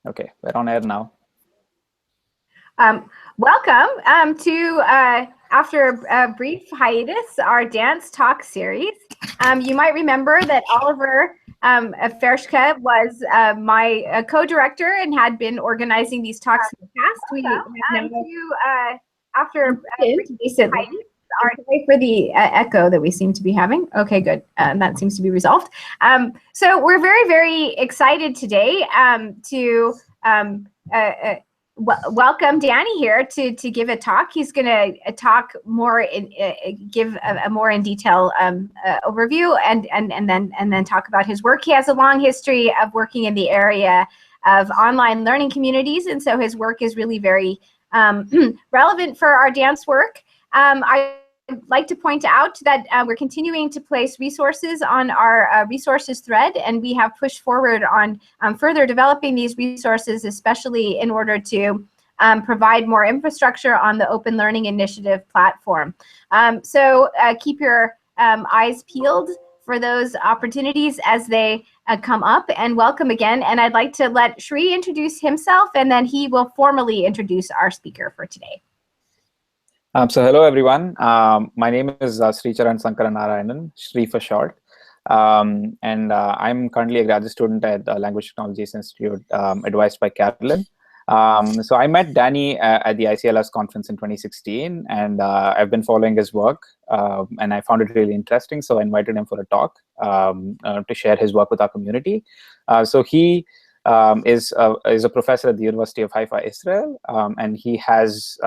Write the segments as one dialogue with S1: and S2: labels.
S1: Okay, we're on air now.
S2: Welcome to, after a brief hiatus, our dance talk series. You might remember that Oliver Fershke was my co-director and had been organizing these talks in the past. We after recently. Sorry for the echo that we seem to be having. Okay, good. That seems to be resolved. So we're very, very excited today to welcome Dani here to give a talk. He's going to talk more, give a more in detail overview, and then talk about his work. He has a long history of working in the area of online learning communities, and so his work is really very relevant for our dance work. I'd like to point out that we're continuing to place resources on our resources thread, and we have pushed forward on further developing these resources, especially in order to provide more infrastructure on the Open Learning Initiative platform. So keep your eyes peeled for those opportunities as they come up, and welcome again. And I'd like to let Shri introduce himself, and then he will formally introduce our speaker for today.
S1: So hello, everyone. My name is Sri Charan Sankaranarayanan, Shri for short. And I'm currently a graduate student at Language Technologies Institute, advised by Carolyn. So I met Dani at the ICLS conference in 2016, and I've been following his work, and I found it really interesting. So I invited him for a talk to share his work with our community. So he is a professor at the University of Haifa, Israel, and he has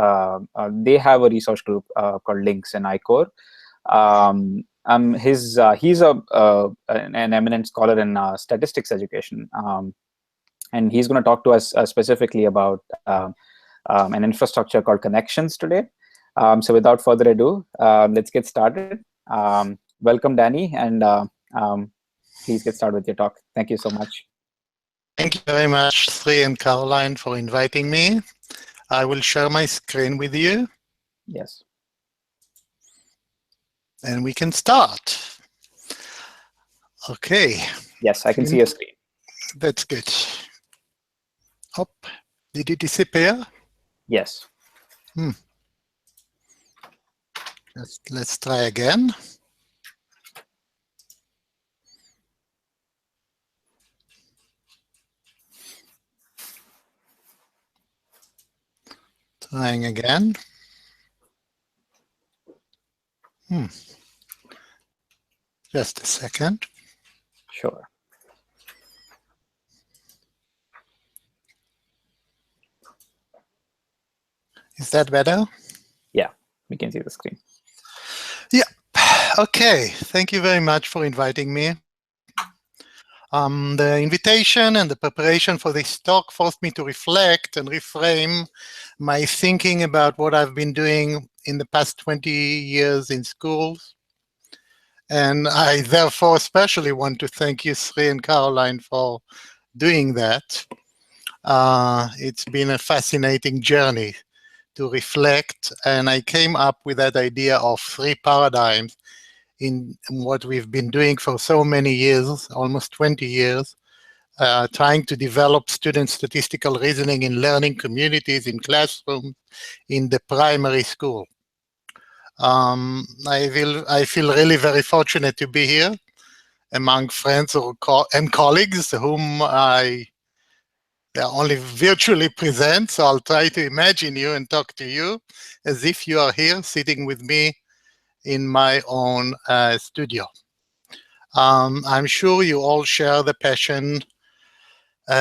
S1: they have a research group called Links in ICOR. He's an eminent scholar in statistics education, and he's going to talk to us specifically about an infrastructure called Connections today. So without further ado, let's get started. Welcome, Dani, and please get started with your talk. Thank you so much.
S3: Thank you very much, Sri and Caroline, for inviting me. I will share my screen with you.
S1: Yes.
S3: And we can start. Okay.
S1: Yes, I can see your screen.
S3: That's good. Hop. Did it disappear?
S1: Yes.
S3: Let's try again. Trying again. Just a second.
S1: Sure.
S3: Is that better?
S1: Yeah, we can see the screen.
S3: Yeah. Okay. Thank you very much for inviting me. The invitation and the preparation for this talk forced me to reflect and reframe my thinking about what I've been doing in the past 20 years in schools. And I therefore especially want to thank you, Sri and Caroline, for doing that. It's been a fascinating journey to reflect, and I came up with that idea of 3 paradigms in what we've been doing for so many years, almost 20 years, trying to develop student statistical reasoning in learning communities, in classrooms, in the primary school. I feel really very fortunate to be here among friends and colleagues whom they are only virtually present, so I'll try to imagine you and talk to you as if you are here sitting with me in my own studio. I'm sure you all share the passion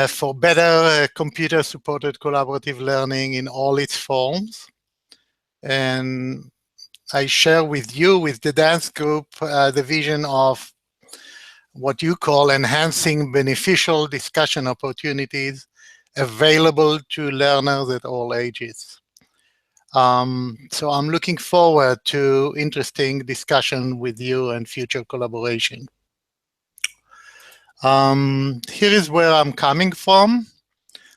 S3: for better computer-supported collaborative learning in all its forms. And I share with you, with the dance group, the vision of what you call enhancing beneficial discussion opportunities available to learners at all ages. So I'm looking forward to interesting discussion with you and future collaboration. Here is where I'm coming from.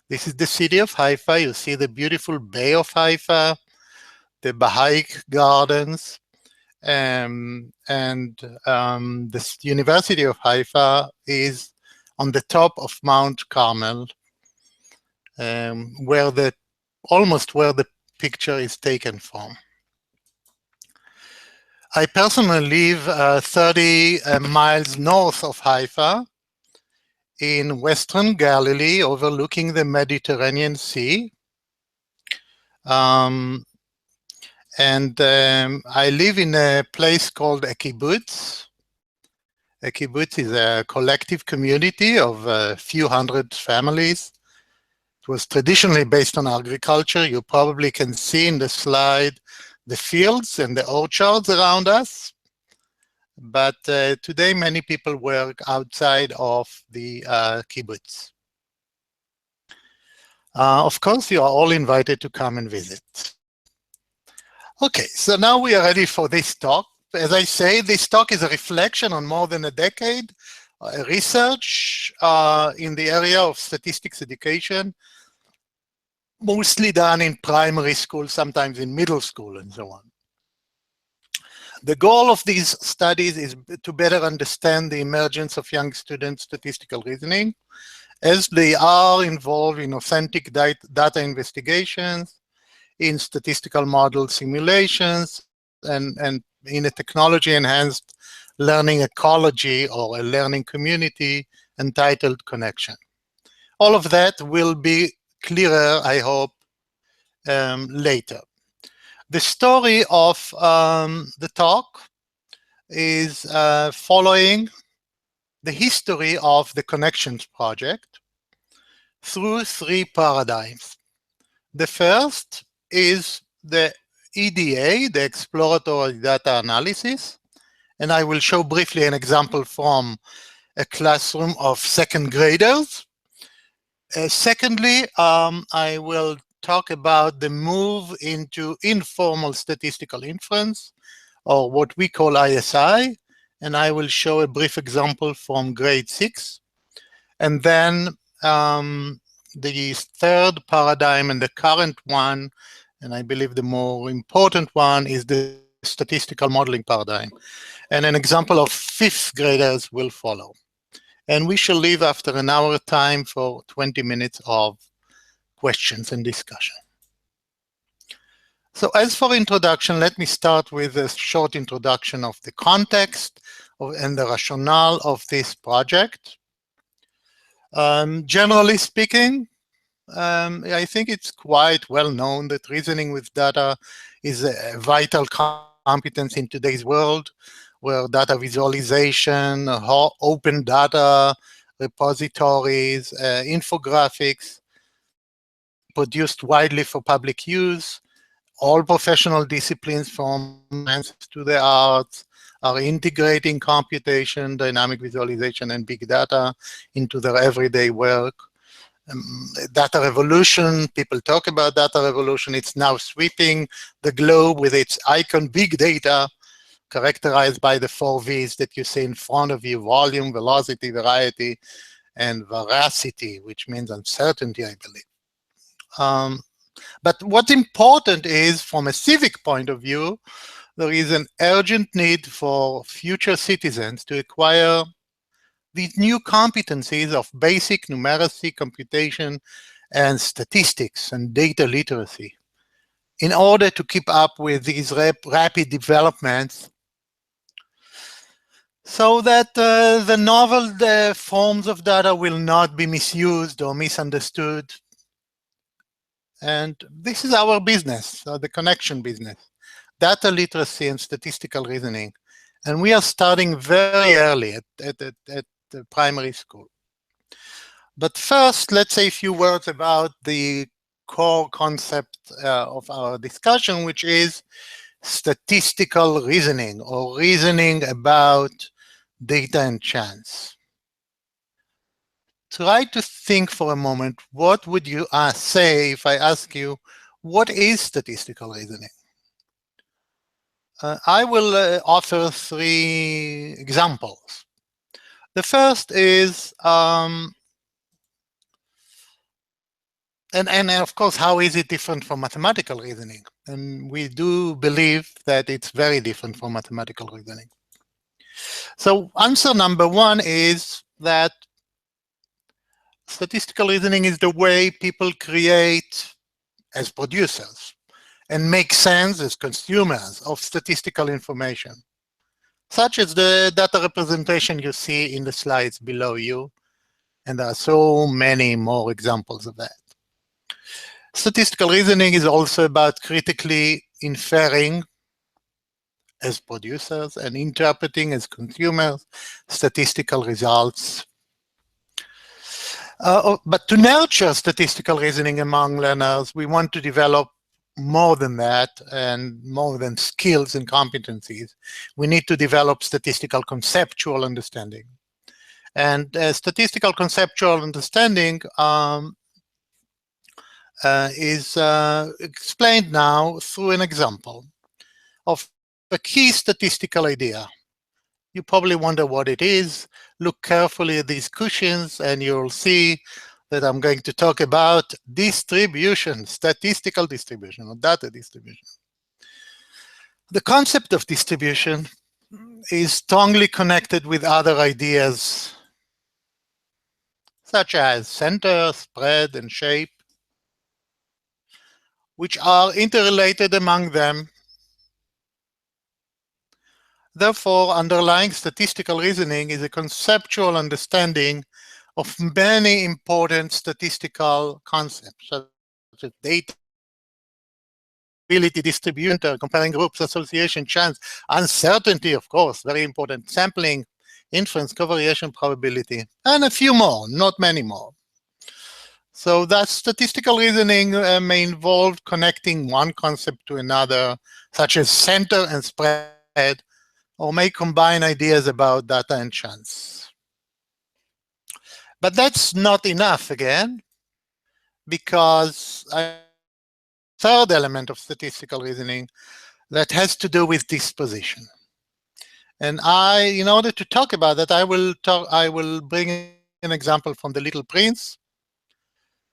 S3: This is the city of Haifa. You see the beautiful Bay of Haifa, the Baha'i Gardens, and the University of Haifa is on the top of Mount Carmel. almost where the picture is taken from. I personally live 30 miles north of Haifa in Western Galilee, overlooking the Mediterranean Sea. I live in a place called a kibbutz. A kibbutz is a collective community of a few hundred families. It was traditionally based on agriculture. You probably can see in the slide the fields and the orchards around us. But today, many people work outside of the kibbutz. Of course, you are all invited to come and visit. Okay, so now we are ready for this talk. As I say, this talk is a reflection on more than a decade research in the area of statistics education, mostly done in primary school, sometimes in middle school, and so on. The goal of these studies is to better understand the emergence of young students' statistical reasoning, as they are involved in authentic data investigations, in statistical model simulations, and in a technology-enhanced learning ecology or a learning community entitled Connection. All of that will be clearer, I hope, later. The story of the talk is following the history of the Connections project through 3 paradigms. The first is the EDA, the exploratory data analysis, and I will show briefly an example from a classroom of second graders. Secondly, I will talk about the move into informal statistical inference, or what we call ISI, and I will show a brief example from grade 6. And then the third paradigm and the current one, and I believe the more important one, is the statistical modeling paradigm. And an example of 5th graders will follow. And we shall leave after an hour time for 20 minutes of questions and discussion. So as for introduction, let me start with a short introduction of the context and the rationale of this project. Generally speaking, I think it's quite well known that reasoning with data is a vital competence in today's world, where data visualization, open data repositories, infographics produced widely for public use. All professional disciplines from science to the arts are integrating computation, dynamic visualization, and big data into their everyday work. Data revolution, people talk about data revolution. It's now sweeping the globe with its icon, big data, characterized by the 4 V's that you see in front of you: volume, velocity, variety, and veracity, which means uncertainty, I believe. But what's important is, from a civic point of view, there is an urgent need for future citizens to acquire these new competencies of basic numeracy, computation, and statistics and data literacy in order to keep up with these rapid developments, so that the novel forms of data will not be misused or misunderstood. And this is our business, the connection business, data literacy and statistical reasoning. And we are starting very early at the primary school. But first, let's say a few words about the core concept of our discussion, which is statistical reasoning, or reasoning about data and chance. Try to think for a moment, what would you say if I ask you, what is statistical reasoning? I will offer 3 examples. The first is, and of course, how is it different from mathematical reasoning? And we do believe that it's very different from mathematical reasoning. So answer number 1 is that Statistical reasoning is the way people create as producers and make sense as consumers of statistical information, such as the data representation you see in the slides below you. And there are so many more examples of that. Statistical reasoning is also about critically inferring as producers and interpreting as consumers statistical results. But to nurture statistical reasoning among learners, we want to develop more than that and more than skills and competencies. We need to develop statistical conceptual understanding. And statistical conceptual understanding is explained now through an example of a key statistical idea. You probably wonder what it is. Look carefully at these cushions and you'll see that I'm going to talk about distribution, statistical distribution, or data distribution. The concept of distribution is strongly connected with other ideas, such as center, spread, and shape, which are interrelated among them. Therefore, underlying statistical reasoning is a conceptual understanding of many important statistical concepts, such as data, ability, distribution, comparing groups, association, chance, uncertainty, of course, very important, sampling, inference, covariation, probability, and a few more, not many more. So that statistical reasoning may involve connecting one concept to another, such as center and spread, or may combine ideas about data and chance. But that's not enough, again, because a third element of statistical reasoning that has to do with disposition. And in order to talk about that, I will bring an example from The Little Prince,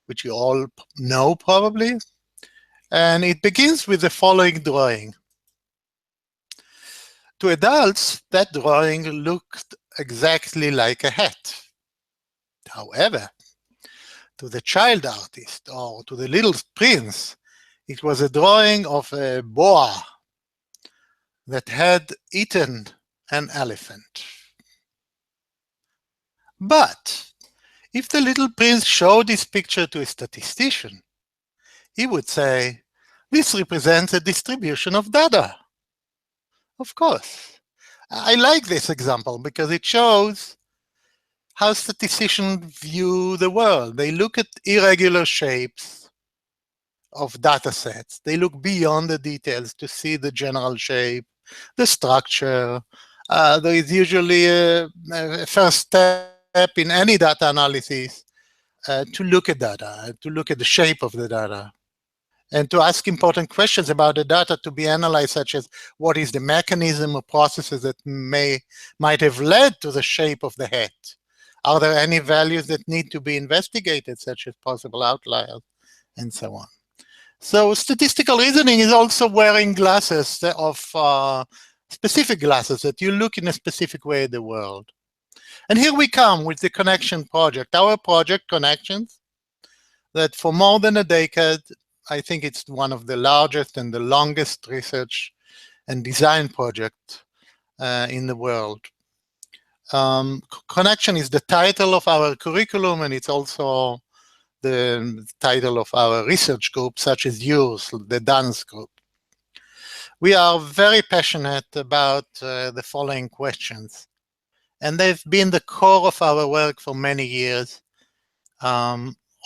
S3: which you all know probably. And it begins with the following drawing. To adults, that drawing looked exactly like a hat. However, to the child artist or to the little prince, it was a drawing of a boa that had eaten an elephant. But if the little prince showed this picture to a statistician, he would say, this represents a distribution of data. Of course. I like this example because it shows how statisticians view the world. They look at irregular shapes of data sets. They look beyond the details to see the general shape, the structure. There is usually a first step in any data analysis to look at data, to look at the shape of the data, and to ask important questions about the data to be analyzed, such as what is the mechanism or processes that might have led to the shape of the hat? Are there any values that need to be investigated, such as possible outliers, and so on? So statistical reasoning is also wearing glasses of specific glasses that you look in a specific way at the world. And here we come with the Connection project, our project Connections, that for more than a decade, I think it's one of the largest and the longest research and design project in the world. Connection is the title of our curriculum, and it's also the title of our research group, such as yours, the dance group. We are very passionate about the following questions, and they've been the core of our work for many years.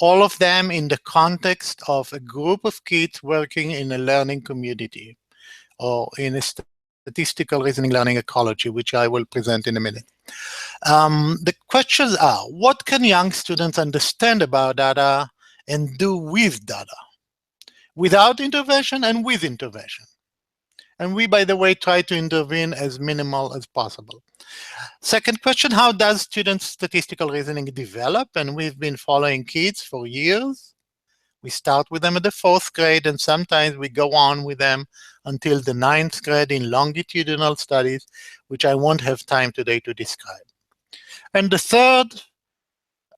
S3: All of them in the context of a group of kids working in a learning community or in a statistical reasoning learning ecology, which I will present in a minute. The questions are, what can young students understand about data and do with data? Without intervention and with intervention. And we, by the way, try to intervene as minimal as possible. Second question, how does students' statistical reasoning develop? And we've been following kids for years. We start with them at the 4th grade, and sometimes we go on with them until the 9th grade in longitudinal studies, which I won't have time today to describe. And the third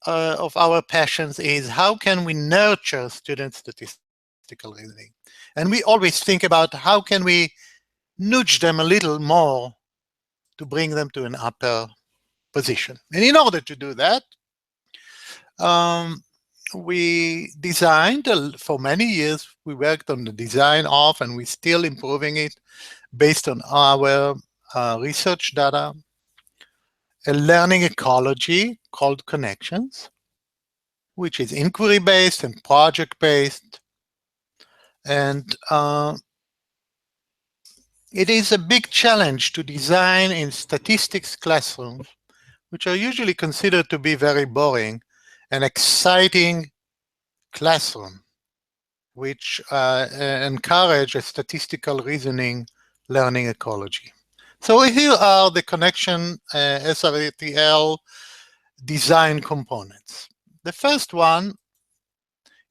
S3: of our passions is how can we nurture student statistical reasoning? And we always think about how can we nudge them a little more to bring them to an upper position. And in order to do that, we designed, for many years, we worked on the design of, and we're still improving it based on our research data, a learning ecology called Connections, which is inquiry-based and project-based. And it is a big challenge to design in statistics classrooms, which are usually considered to be very boring, an exciting classroom, which encourage a statistical reasoning learning ecology. So here are the connection SRTL design components. The first one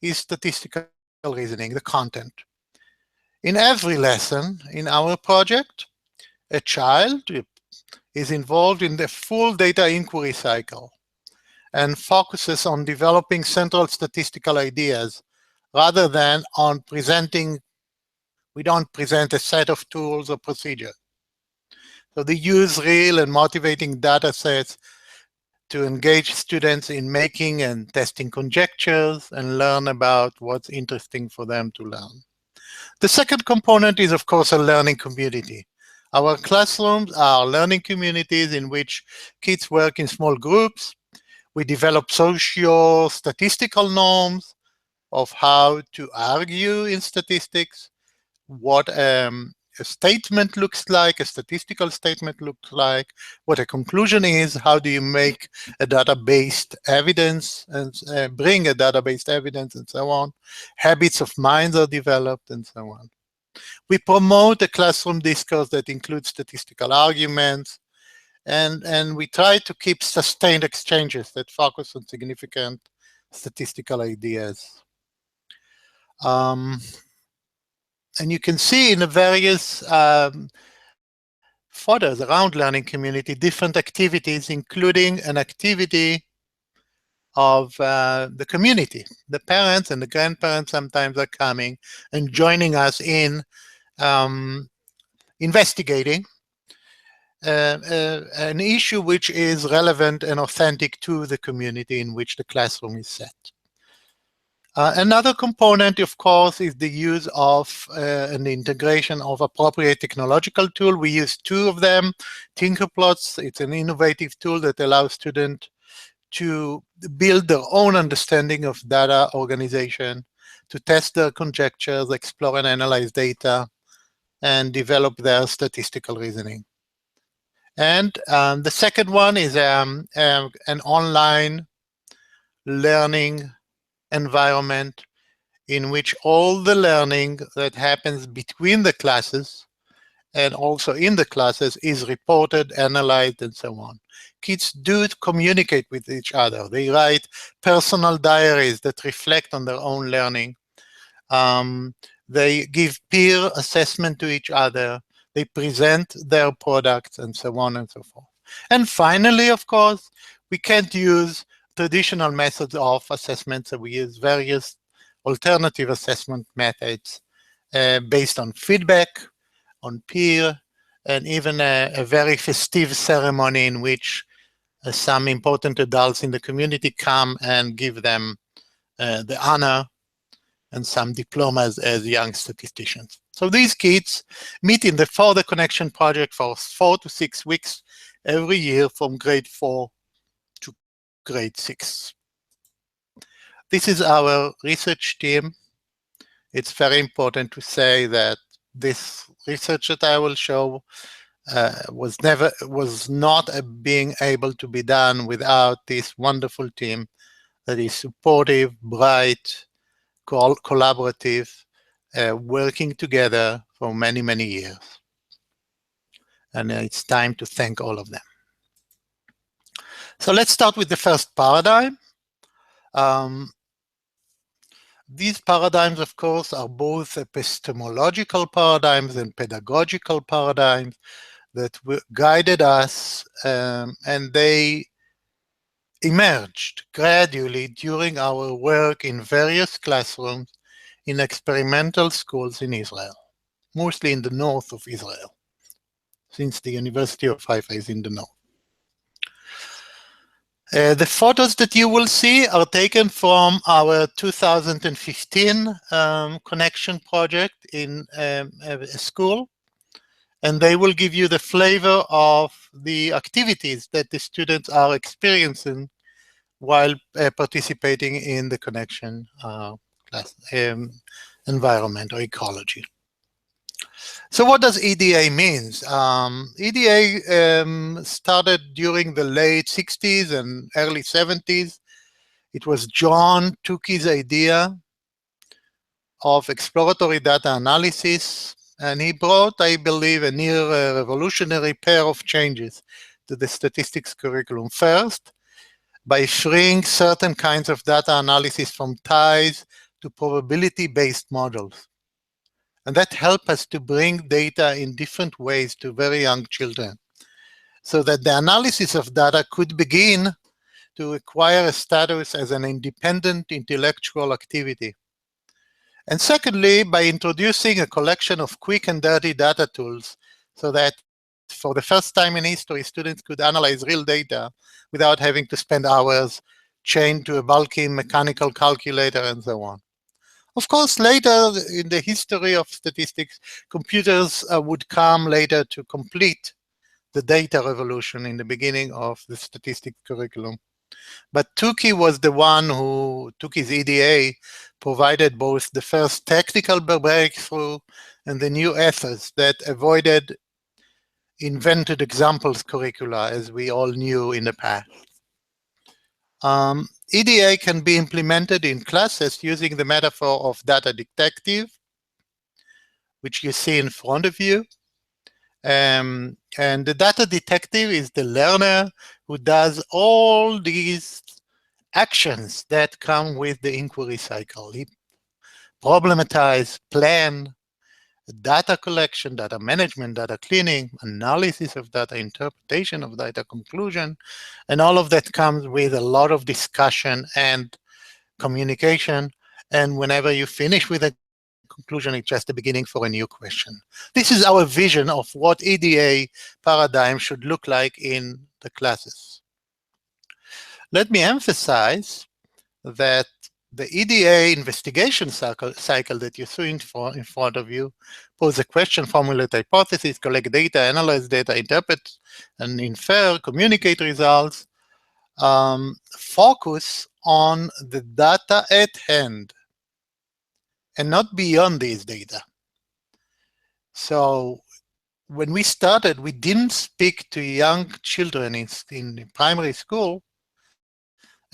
S3: is statistical reasoning, the content. In every lesson in our project, a child is involved in the full data inquiry cycle and focuses on developing central statistical ideas rather than on presenting. We don't present a set of tools or procedures. So they use real and motivating data sets to engage students in making and testing conjectures and learn about what's interesting for them to learn. The second component is, of course, a learning community. Our classrooms are learning communities in which kids work in small groups. We develop socio-statistical norms of how to argue in statistics, what a statement looks like, a statistical statement looks like, what a conclusion is, how do you make a data-based evidence and bring a data-based evidence and so on. Habits of minds are developed and so on. We promote a classroom discourse that includes statistical arguments, and we try to keep sustained exchanges that focus on significant statistical ideas. And you can see in the various photos around learning community, different activities, including an activity of the community. The parents and the grandparents sometimes are coming and joining us in investigating an issue which is relevant and authentic to the community in which the classroom is set. Another component, of course, is the use of and the integration of appropriate technological tool. We use two of them. Tinkerplots, it's an innovative tool that allows students to build their own understanding of data organization, to test their conjectures, explore and analyze data, and develop their statistical reasoning. And the second one is an online learning environment in which all the learning that happens between the classes and also in the classes is reported, analyzed, and so on. Kids do communicate with each other. They write personal diaries that reflect on their own learning. They give peer assessment to each other. They present their products and so on and so forth. And finally, of course, we can't use traditional methods of assessment, so we use various alternative assessment methods based on feedback, on peer, and even a very festive ceremony in which some important adults in the community come and give them the honor and some diplomas as young statisticians. So these kids meet in the For the Connection project for 4 to 6 weeks every year from grade 4 to grade 6. This is our research team. It's very important to say that this research that I will show was not being able to be done without this wonderful team that is supportive, bright, collaborative, working together for many, many years. And it's time to thank all of them. So let's start with the first paradigm. These paradigms, of course, are both epistemological paradigms and pedagogical paradigms that guided us, and they emerged gradually during our work in various classrooms in experimental schools in Israel, mostly in the north of Israel, since the University of Haifa is in the north. The photos that you will see are taken from our 2015 connection project in a school, and they will give you the flavor of the activities that the students are experiencing while participating in the connection class environment or ecology. So what does EDA means? EDA started during the late 60s and early 70s. It was John Tukey's idea of exploratory data analysis, and he brought, I believe, a near revolutionary pair of changes to the statistics curriculum. First, by freeing certain kinds of data analysis from ties to probability-based models. And that helped us to bring data in different ways to very young children, so that the analysis of data could begin to acquire a status as an independent intellectual activity. And secondly, by introducing a collection of quick and dirty data tools, so that for the first time in history, students could analyze real data without having to spend hours chained to a bulky mechanical calculator and so on. Of course, later in the history of statistics, computers would come later to complete the data revolution in the beginning of the statistics curriculum. But Tukey was the one who, Tukey's EDA, provided both the first technical breakthrough and the new ethos that avoided invented examples curricula, as we all knew in the past. EDA can be implemented in classes using the metaphor of data detective, which you see in front of you. And the data detective is the learner who does all these actions that come with the inquiry cycle. He problematize, plan, data collection, data management, data cleaning, analysis of data, interpretation of data, conclusion, and all of that comes with a lot of discussion and communication. And whenever you finish with a conclusion, it's just the beginning for a new question. This is our vision of what EDA paradigm should look like in the classes. Let me emphasize that the EDA investigation cycle that you see in front of you pose a question, formulate hypothesis, collect data, analyze data, interpret and infer, communicate results, focus on the data at hand and not beyond these data. So when we started, we didn't speak to young children in primary school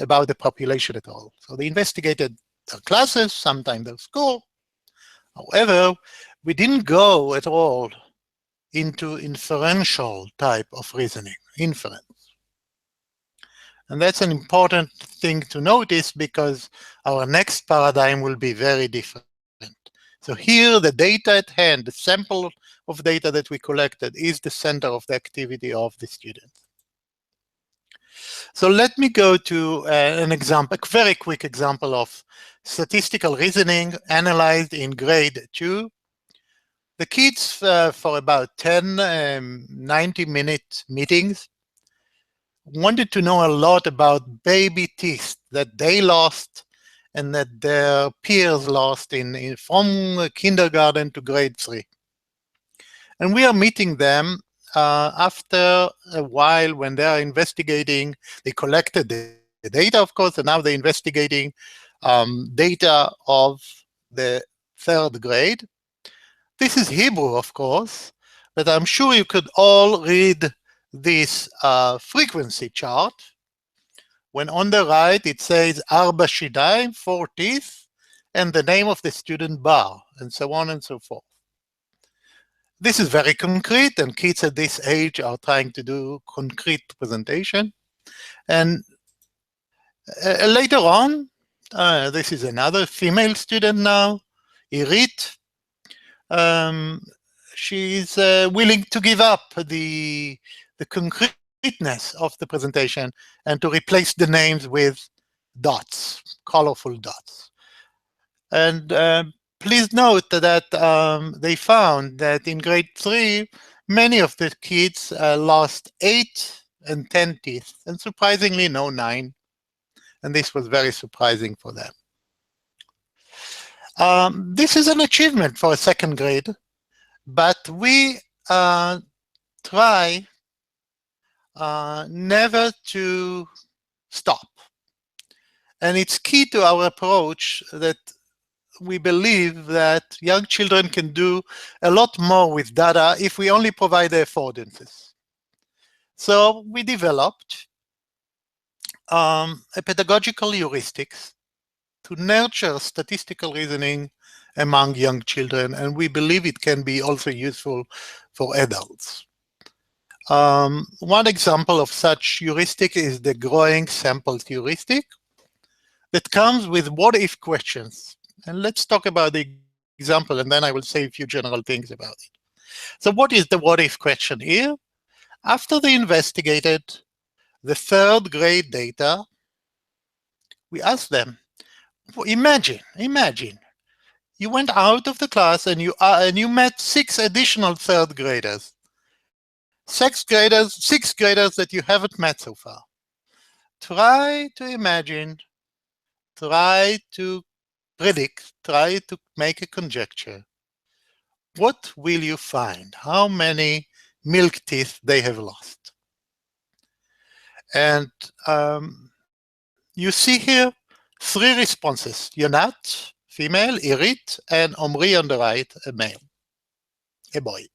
S3: about the population at all. So they investigated their classes, sometimes their school. However, we didn't go at all into inferential type of reasoning, inference. And that's an important thing to notice because our next paradigm will be very different. So here, the data at hand, the sample of data that we collected is the center of the activity of the students. So let me go to an example, a very quick example of statistical reasoning analyzed in grade 2. The kids, for about 10 90-minute meetings, wanted to know a lot about baby teeth that they lost and that their peers lost from kindergarten to grade 3. And we are meeting them after a while when they are investigating. They collected the data, of course, and now they're investigating data of the 3rd grade. This is Hebrew, of course, but I'm sure you could all read this frequency chart, when on the right it says Arba Shidayim, 4 teeth, and the name of the student Bar, and so on and so forth. This is very concrete, and kids at this age are trying to do concrete presentation. And later on, this is another female student now, Irit. She's willing to give up the concrete completeness of the presentation and to replace the names with dots, colorful dots. And please note that they found that in grade 3, many of the kids lost 8 and 10 teeth, and surprisingly no 9. And this was very surprising for them. This is an achievement for a second grade, but we try never to stop. And it's key to our approach that we believe that young children can do a lot more with data if we only provide the affordances. So we developed a pedagogical heuristics to nurture statistical reasoning among young children, and we believe it can be also useful for adults. One example of such heuristic is the growing samples heuristic that comes with what-if questions. And let's talk about the example, and then I will say a few general things about it. So what is the what-if question here? After they investigated the third grade data, we asked them, imagine, you went out of the class and you met 6 additional third graders. 6 graders that you haven't met so far. Try to imagine, try to predict, try to make a conjecture. What will you find? How many milk teeth they have lost? And you see here 3 responses: Yonat, female, Irit, and Omri on the right, a male, a boy.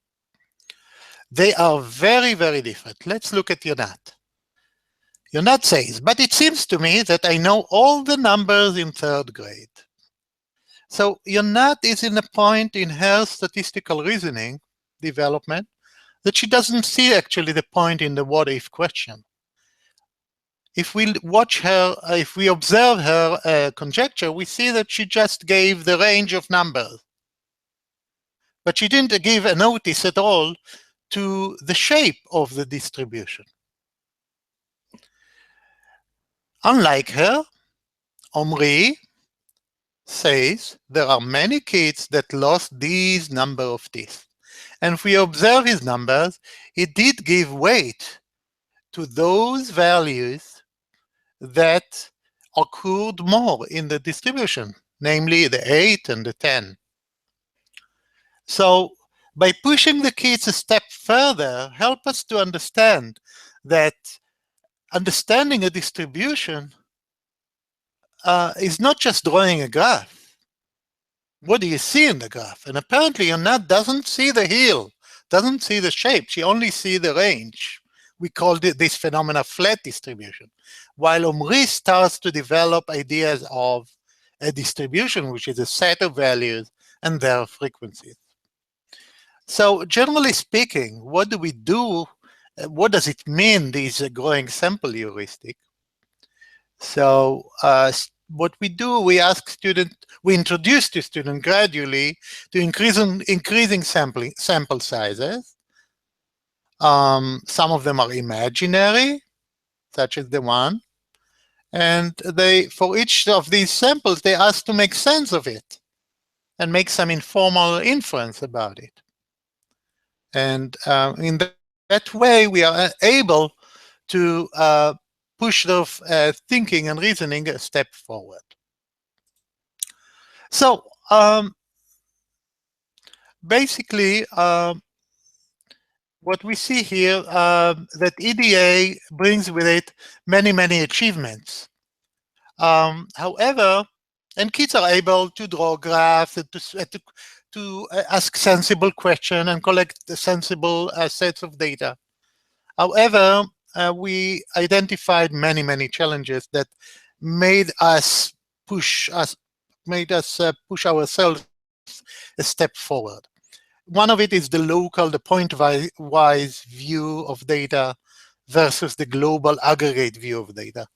S3: They are very, very different. Let's look at Yonat. Yonat says, but it seems to me that I know all the numbers in third grade. So Yonat is in a point in her statistical reasoning development that she doesn't see actually the point in the what-if question. If we watch her, if we observe her conjecture, we see that she just gave the range of numbers. But she didn't give a notice at all to the shape of the distribution. Unlike her, Omri says there are many kids that lost these number of teeth. And if we observe his numbers, he did give weight to those values that occurred more in the distribution, namely the 8 and the 10. So by pushing the kids a step further, help us to understand that understanding a distribution is not just drawing a graph. What do you see in the graph? And apparently Yonat doesn't see the heel, doesn't see the shape. She only sees the range. We call this phenomena flat distribution. While Omri starts to develop ideas of a distribution, which is a set of values and their frequencies. So generally speaking, what do we do? What does it mean, this growing sample heuristic? So what we do, we ask students, we introduce the student gradually to increasing sample sizes. Some of them are imaginary, such as the one. And for each of these samples, they ask to make sense of it and make some informal inference about it. And in that way, we are able to push their thinking and reasoning a step forward. So basically, what we see here, that EDA brings with it many, many achievements. However, and kids are able to draw graphs and to ask sensible questions and collect sensible sets of data. However, we identified many, many challenges that made us push ourselves a step forward. One of it is the point-wise view of data versus the global aggregate view of data.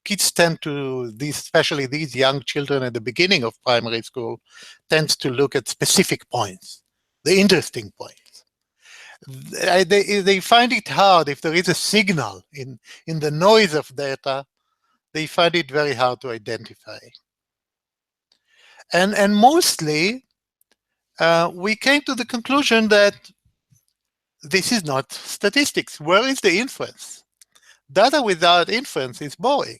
S3: Kids tend to, especially these young children at the beginning of primary school, tends to look at specific points, the interesting points. They find it hard if there is a signal in the noise of data. They find it very hard to identify. And mostly, we came to the conclusion that this is not statistics. Where is the inference? Data without inference is boring.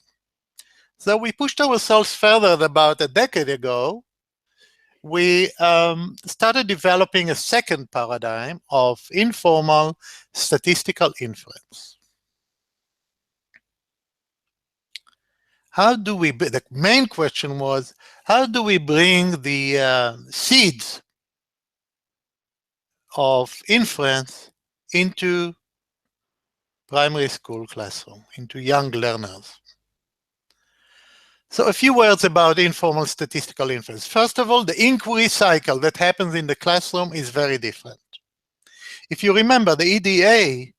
S3: So we pushed ourselves further. About a decade ago, we started developing a second paradigm of informal statistical inference. The main question was, how do we bring the seeds of inference into primary school classroom, into young learners? So a few words about informal statistical inference. First of all, the inquiry cycle that happens in the classroom is very different. If you remember, the EDA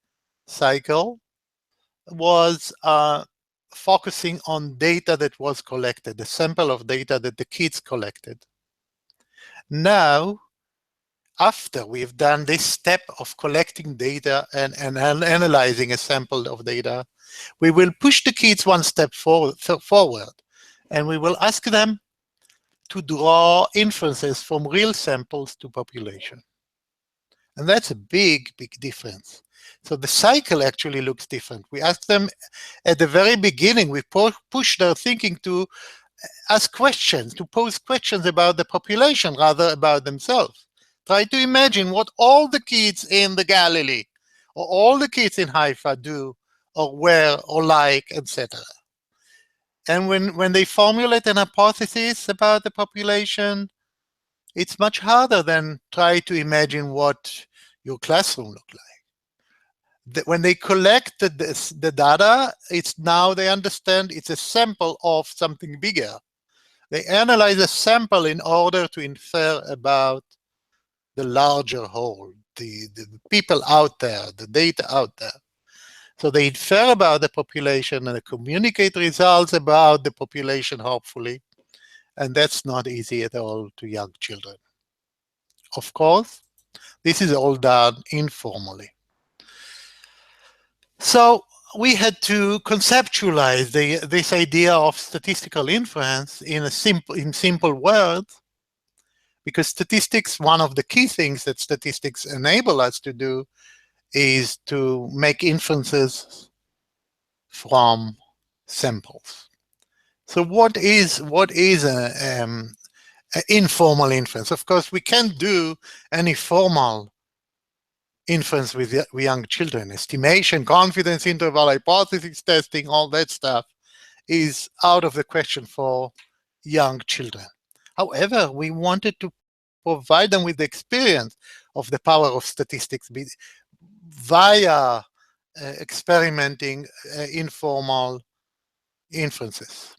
S3: cycle was focusing on data that was collected, the sample of data that the kids collected. Now, after we've done this step of collecting data and analyzing a sample of data, we will push the kids one step forward, and we will ask them to draw inferences from real samples to population. And that's a big, big difference. So the cycle actually looks different. We ask them at the very beginning, we push their thinking to ask questions, to pose questions about the population rather about themselves. Try to imagine what all the kids in the Galilee or all the kids in Haifa do or wear or like, etc. And when they formulate an hypothesis about the population, it's much harder than try to imagine what your classroom looked like. When they collect the data, it's now they understand it's a sample of something bigger. They analyze a sample in order to infer about the larger whole, the people out there, the data out there. So they infer about the population and they communicate results about the population, hopefully. And that's not easy at all to young children. Of course, this is all done informally. So we had to conceptualize this idea of statistical inference in simple words, because statistics, one of the key things that statistics enable us to do is to make inferences from samples. So what is an informal inference? Of course, we can't do any formal inference with young children. Estimation, confidence interval, hypothesis testing, all that stuff is out of the question for young children. However, we wanted to provide them with the experience of the power of statistics via experimenting informal inferences.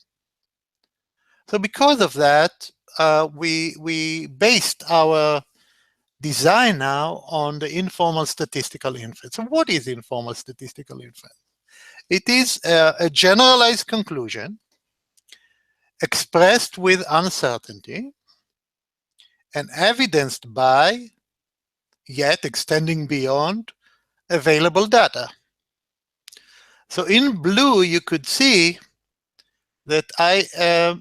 S3: So because of that, we based our design now on the informal statistical inference. So what is informal statistical inference? It is a generalized conclusion expressed with uncertainty and evidenced by, yet extending beyond, available data. So in blue, you could see that I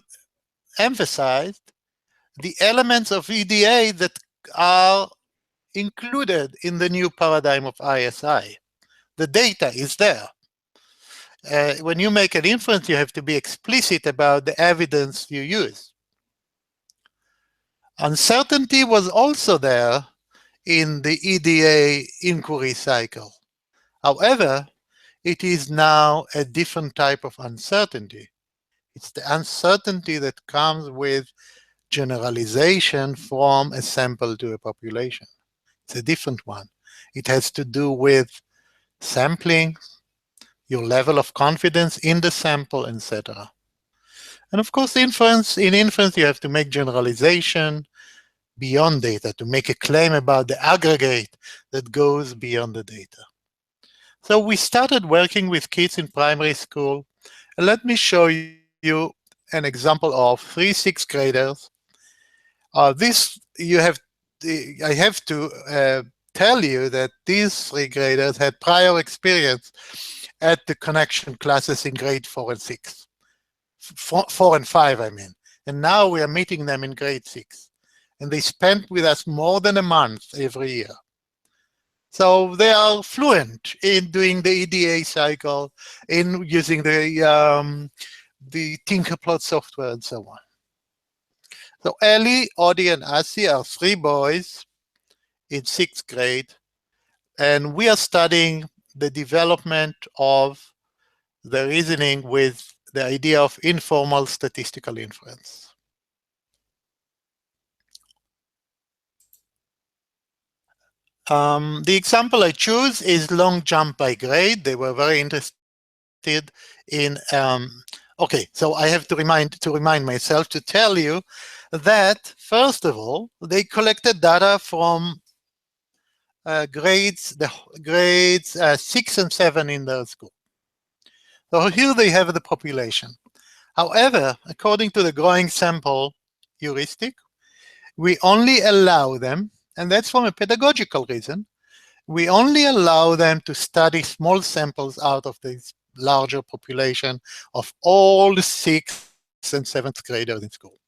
S3: emphasized the elements of EDA that are included in the new paradigm of ISI. The data is there. When you make an inference, you have to be explicit about the evidence you use. Uncertainty was also there in the EDA inquiry cycle. However, it is now a different type of uncertainty. It's the uncertainty that comes with generalization from a sample to a population. It's a different one. It has to do with sampling, your level of confidence in the sample, etc. And of course, in inference, you have to make generalization beyond data, to make a claim about the aggregate that goes beyond the data. So we started working with kids in primary school. And let me show you an example of 3 6th graders. I have to tell you that these 3 graders had prior experience at the connection classes in grade 4 and 6. 4 and 5, I mean. And now we are meeting them in grade 6. And they spent with us more than a month every year. So they are fluent in doing the EDA cycle, in using the Tinkerplot software and so on. So Ellie, Odi, and Asi are 3 boys in 6th grade, and we are studying the development of the reasoning with the idea of informal statistical inference. The example I choose is long jump by grade. They were very interested in, okay, so I have to remind myself to tell you that, first of all, they collected data from grades 6 and 7 in their school. So here they have the population. However, according to the growing sample heuristic, we only allow them, and that's from a pedagogical reason, we only allow them to study small samples out of this larger population of all the 6th and 7th graders in school.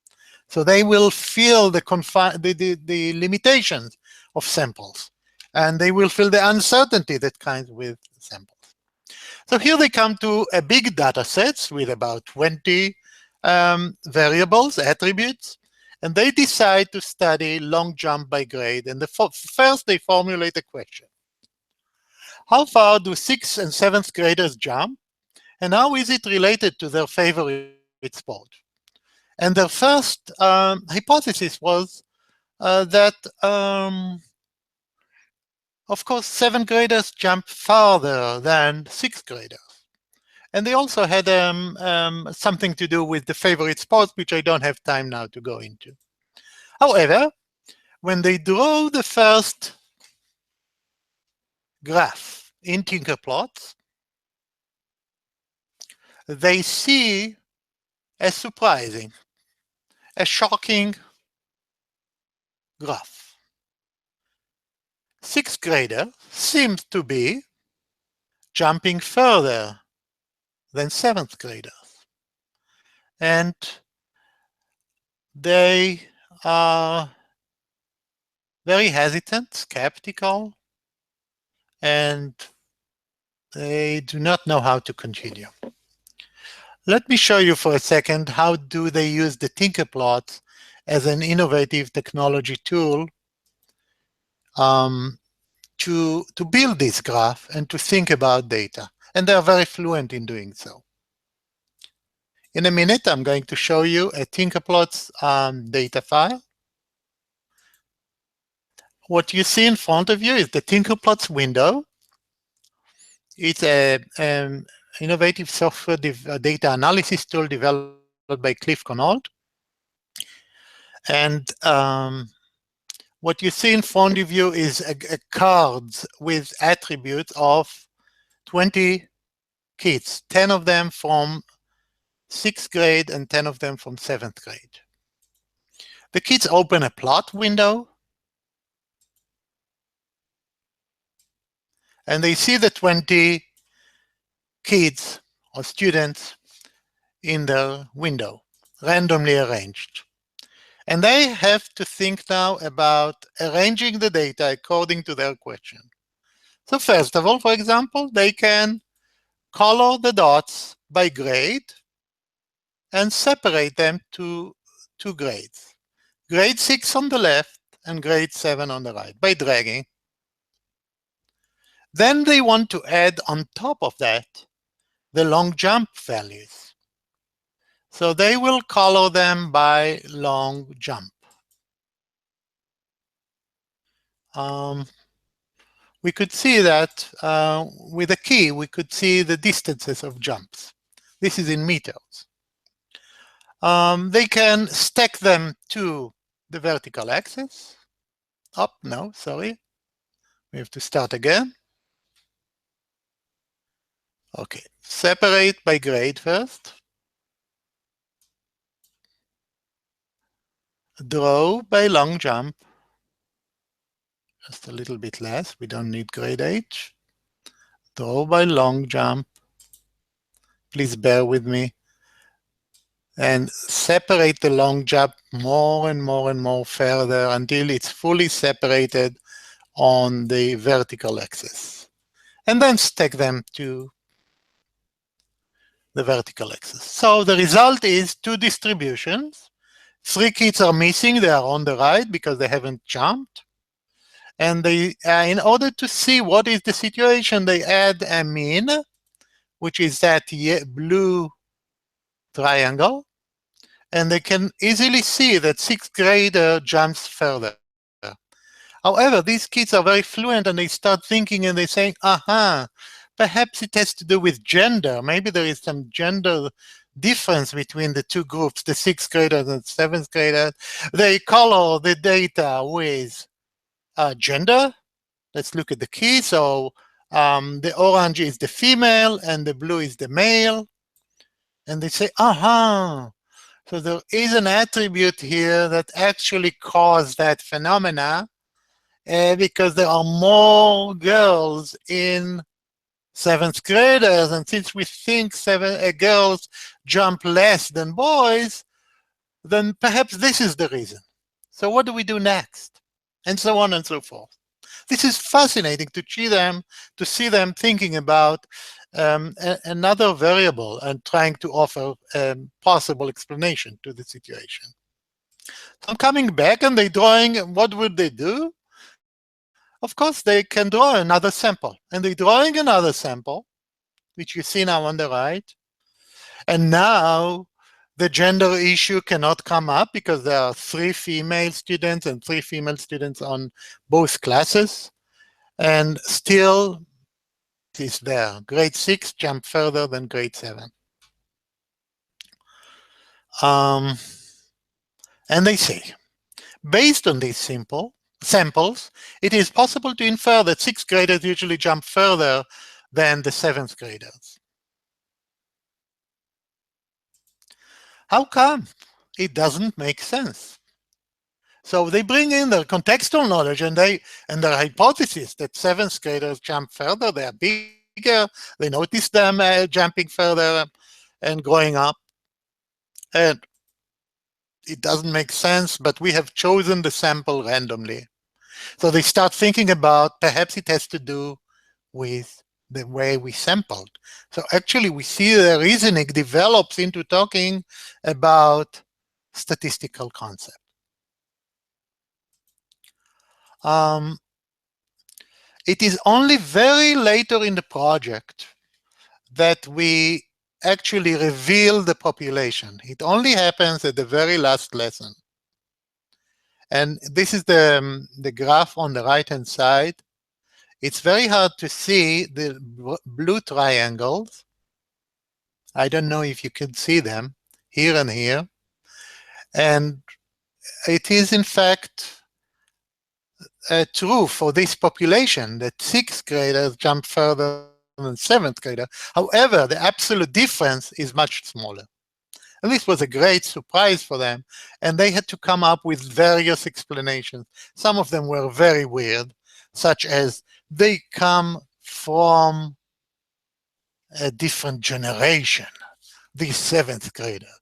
S3: So they will feel the limitations of samples, and they will feel the uncertainty that comes with samples. So here they come to a big data sets with about 20 variables, attributes, and they decide to study long jump by grade. And first they formulate a question. How far do 6th and 7th graders jump? And how is it related to their favorite sport? And their first hypothesis was that, of course, 7th graders jump farther than 6th graders. And they also had something to do with the favorite sports, which I don't have time now to go into. However, when they draw the first graph in Tinkerplot, they see a surprising, a shocking graph. 6th grader seems to be jumping further than 7th graders. And they are very hesitant, skeptical, and they do not know how to continue. Let me show you for a second how do they use the Tinkerplot as an innovative technology tool to build this graph and to think about data. And they are very fluent in doing so. In a minute, I'm going to show you a Tinkerplot's data file. What you see in front of you is the Tinkerplot's window. It's an innovative software data analysis tool developed by Cliff Connaught. And what you see in front of you is a card with attributes of 20 kids, 10 of them from 6th grade and 10 of them from 7th grade. The kids open a plot window, and they see the 20 kids or students in the window, randomly arranged. And they have to think now about arranging the data according to their question. So first of all, for example, they can color the dots by grade and separate them to 2 grades. Grade 6 on the left and grade 7 on the right by dragging. Then they want to add on top of that the long jump values. So they will color them by long jump. We could see that with a key, we could see the distances of jumps. This is in meters. They can stack them to the vertical axis. No, sorry. We have to start again. Okay, separate by grade first. Draw by long jump. just a little bit less. We don't need grade H. Draw by long jump. Please bear with me. And separate the long jump more and more and more further until it's fully separated on the vertical axis. And then stack them to the vertical axis. So the result is two distributions. 3 kids are missing. They are on the right because they haven't jumped. And they, in order to see what is the situation, they add a mean, which is that blue triangle. And they can easily see that 6th grader jumps further. However, these kids are very fluent and they start thinking and they say, aha, perhaps it has to do with gender. Maybe there is some gender difference between the two groups, the 6th graders and 7th graders. They color the data with gender. Let's look at the key. So the orange is the female and the blue is the male. And they say, aha. So there is an attribute here that actually caused that phenomena because there are more girls in 7th graders. And since we think girls jump less than boys, then perhaps this is the reason. So what do we do next? And so on and so forth. This is fascinating to see them thinking about another variable and trying to offer a possible explanation to the situation. So I'm coming back and they're drawing, what would they do? Of course, they can draw another sample. And they're drawing another sample, which you see now on the right. And now the gender issue cannot come up because there are 3 female students and 3 female students on both classes. And still, is there. Grade 6 jump further than grade 7. And they say, based on these samples, it is possible to infer that 6th graders usually jump further than the 7th graders. How come? It doesn't make sense. So they bring in their contextual knowledge and their hypothesis that 7th graders jump further, they are bigger, they notice them jumping further and growing up. And it doesn't make sense, but we have chosen the sample randomly. So they start thinking about perhaps it has to do with the way we sampled. So actually we see the reasoning develops into talking about statistical concept. It is only very later in the project that we actually reveal the population. It only happens at the very last lesson. And this is the graph on the right-hand side. It's very hard to see the blue triangles. I don't know if you can see them here and here. And it is, in fact, true for this population that 6th graders jump further than 7th grader. However, the absolute difference is much smaller. And this was a great surprise for them. And they had to come up with various explanations. Some of them were very weird, such as they come from a different generation, these 7th graders,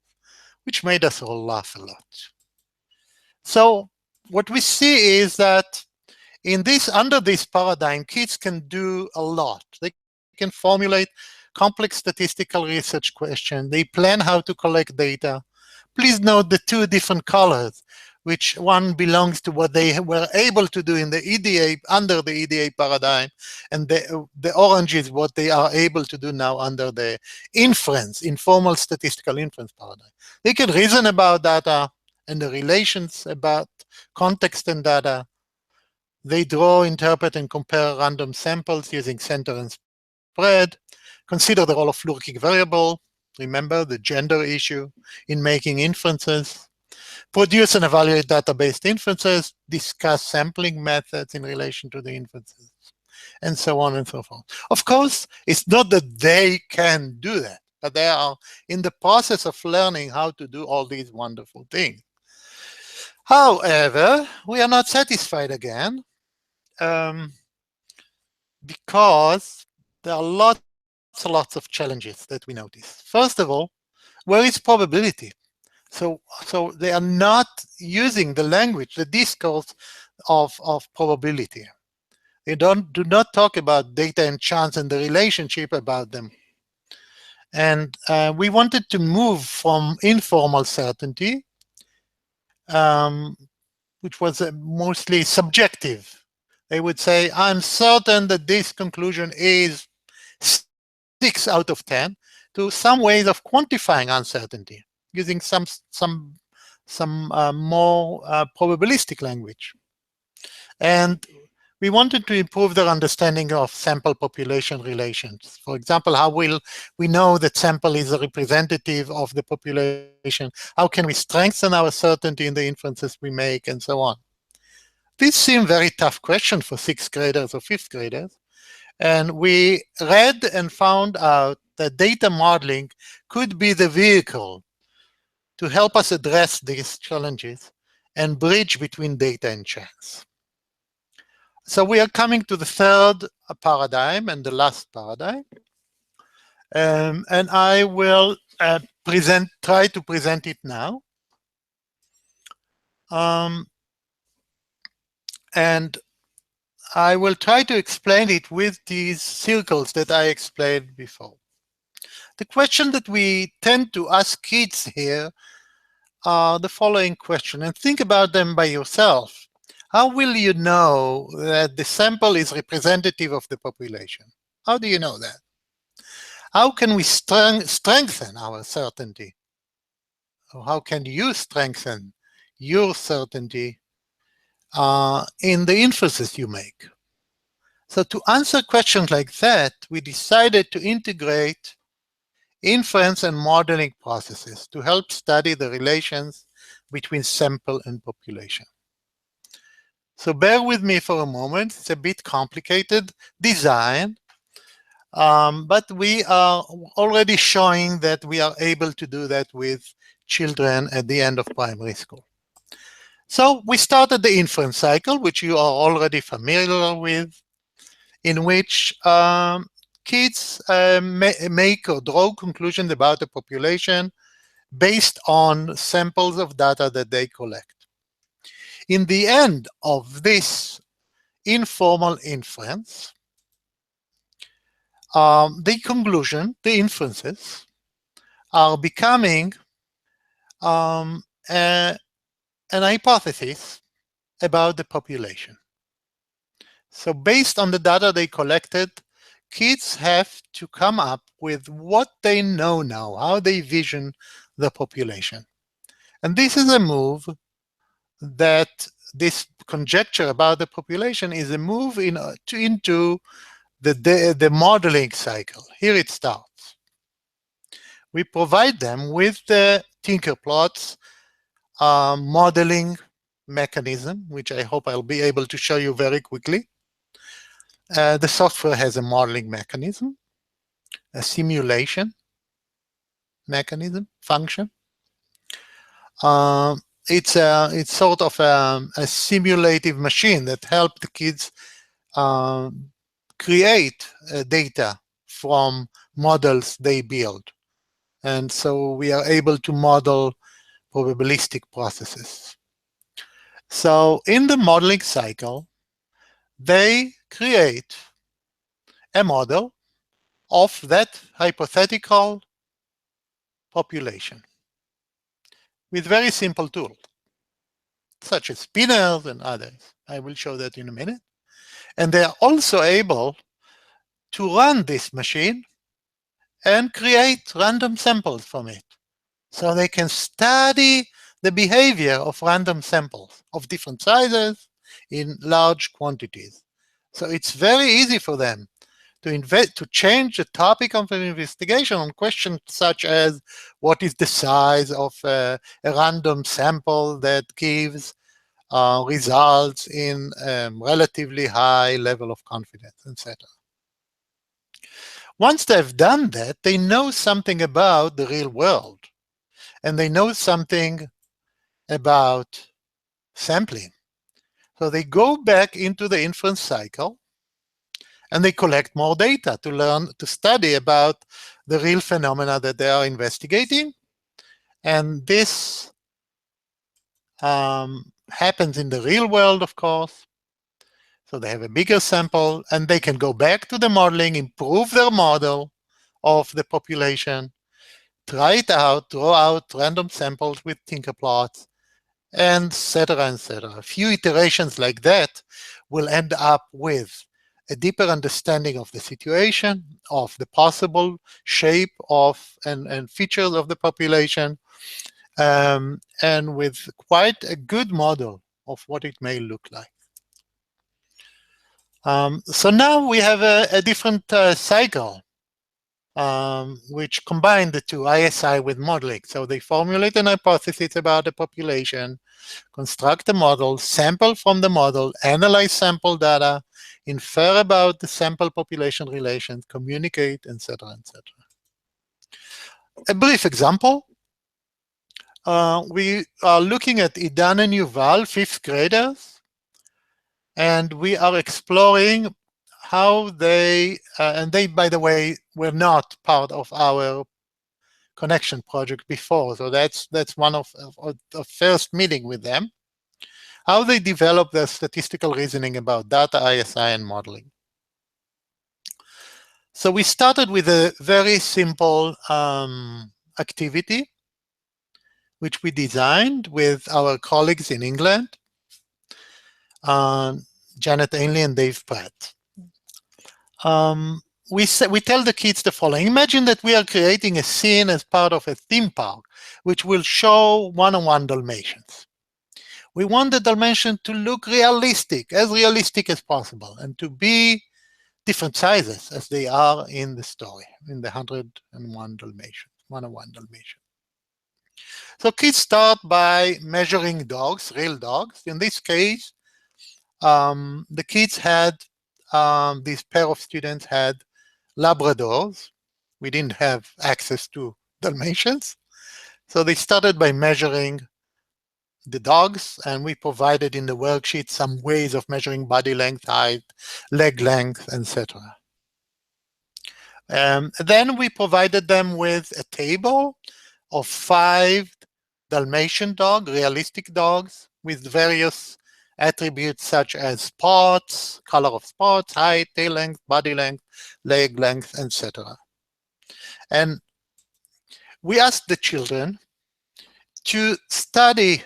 S3: which made us all laugh a lot. So what we see is that under this paradigm, kids can do a lot. They can formulate complex statistical research questions. They plan how to collect data. Please note the 2 different colors, which one belongs to what they were able to do in the EDA, under the EDA paradigm, and the orange is what they are able to do now under the informal statistical inference paradigm. They can reason about data and the relations about context and data. They draw, interpret, and compare random samples using center and spread. Consider the role of lurking variable. Remember the gender issue in making inferences. Produce and evaluate data-based inferences. Discuss sampling methods in relation to the inferences, and so on and so forth. Of course, it's not that they can do that, but they are in the process of learning how to do all these wonderful things. However, we are not satisfied again. because there are lots of challenges that we notice. First of all, where is probability? So they are not using the language, the discourse of probability. They do not talk about data and chance and the relationship about them. And we wanted to move from informal certainty, which was mostly subjective. They would say, I'm certain that this conclusion is 6 out of 10, to some ways of quantifying uncertainty using some more probabilistic language. And we wanted to improve their understanding of sample population relations. For example, how will we know that sample is a representative of the population? How can we strengthen our certainty in the inferences we make, and so on? These seem very tough questions for 6th graders or 5th graders. And we read and found out that data modeling could be the vehicle to help us address these challenges and bridge between data and chance. So we are coming to the third paradigm and the last paradigm. And I will try to present it now. And I will try to explain it with these circles that I explained before. The question that we tend to ask kids here are the following question, and think about them by yourself. How will you know that the sample is representative of the population? How do you know that? How can we strengthen our certainty? Or how can you strengthen your certainty in the inferences you make? So to answer questions like that, we decided to integrate inference and modeling processes to help study the relations between sample and population. So bear with me for a moment. It's a bit complicated design, but we are already showing that we are able to do that with children at the end of primary school. So we started the inference cycle, which you are already familiar with, in which kids make or draw conclusions about the population based on samples of data that they collect. In the end of this informal inference, the conclusion, the inferences, are becoming an hypothesis about the population. So based on the data they collected, kids have to come up with what they know now, how they vision the population. And this is a move that this conjecture about the population is a move into the modeling cycle. Here it starts. We provide them with the Tinkerplots modeling mechanism, which I hope I'll be able to show you very quickly. The software has a modeling mechanism, a simulation mechanism, function. It's sort of a simulative machine that helps the kids create data from models they build. And so we are able to model probabilistic processes. So in the modeling cycle, they create a model of that hypothetical population with very simple tools, such as spinners and others. I will show that in a minute. And they are also able to run this machine and create random samples from it. So they can study the behavior of random samples of different sizes in large quantities. So it's very easy for them to change the topic of an investigation on questions such as what is the size of a random sample that gives results in relatively high level of confidence, etc. Once they've done that, they know something about the real world, and they know something about sampling. So they go back into the inference cycle and they collect more data to learn, to study about the real phenomena that they are investigating. And this happens in the real world, of course. So they have a bigger sample and they can go back to the modeling, improve their model of the population, try it out, draw out random samples with tinker plots, and et cetera, et cetera. A few iterations like that will end up with a deeper understanding of the situation, of the possible shape of and features of the population, and with quite a good model of what it may look like. So now we have a different cycle, which combine the two, ISI with modeling. So they formulate an hypothesis about the population, construct a model, sample from the model, analyze sample data, infer about the sample population relations, communicate, etc., etc. A brief example. We are looking at Idan and Yuval, 5th graders, and we are exploring how they, and they, by the way, were not part of our connection project before. So that's one of the first meeting with them, how they develop their statistical reasoning about data, ISI, and modeling. So we started with a very simple activity, which we designed with our colleagues in England, Janet Ainley and Dave Pratt. We tell the kids the following. Imagine that we are creating a scene as part of a theme park, which will show one-on-one Dalmatians. We want the Dalmatian to look realistic as possible, and to be different sizes as they are in the story, in the 101 Dalmatians, 101 Dalmatian. So kids start by measuring dogs, real dogs. In this case, the kids had, this pair of students had Labradors. We didn't have access to Dalmatians. So they started by measuring the dogs, and we provided in the worksheet some ways of measuring body length, height, leg length, etc. Then we provided them with a table of 5 Dalmatian dogs, realistic dogs, with various attributes such as spots, color of spots, height, tail length, body length, leg length, etc. And we asked the children to study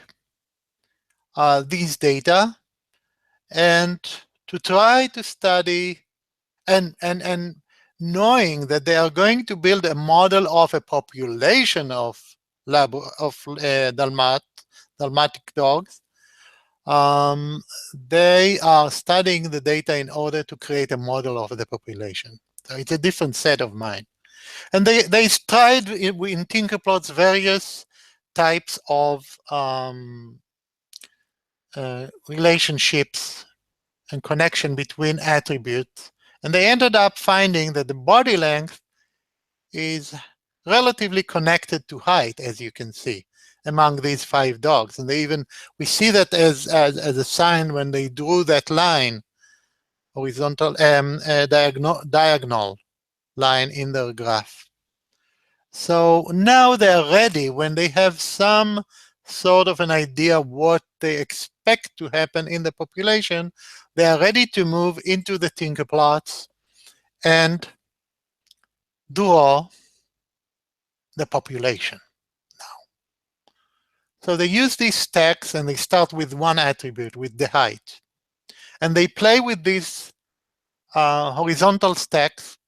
S3: these data and to try to study and knowing that they are going to build a model of a population of Dalmatic dogs. They are studying the data in order to create a model of the population. So it's a different set of mind. And they tried in Tinkerplot's various types of relationships and connection between attributes. And they ended up finding that the body length is relatively connected to height, as you can see, among these 5 dogs. And we see that as a sign when they drew that line, horizontal, diagonal line in their graph. So now they're ready, when they have some sort of an idea what they expect to happen in the population, they are ready to move into the Tinkerplots and draw the population now. So they use these stacks and they start with one attribute, with the height. And they play with these horizontal stacks.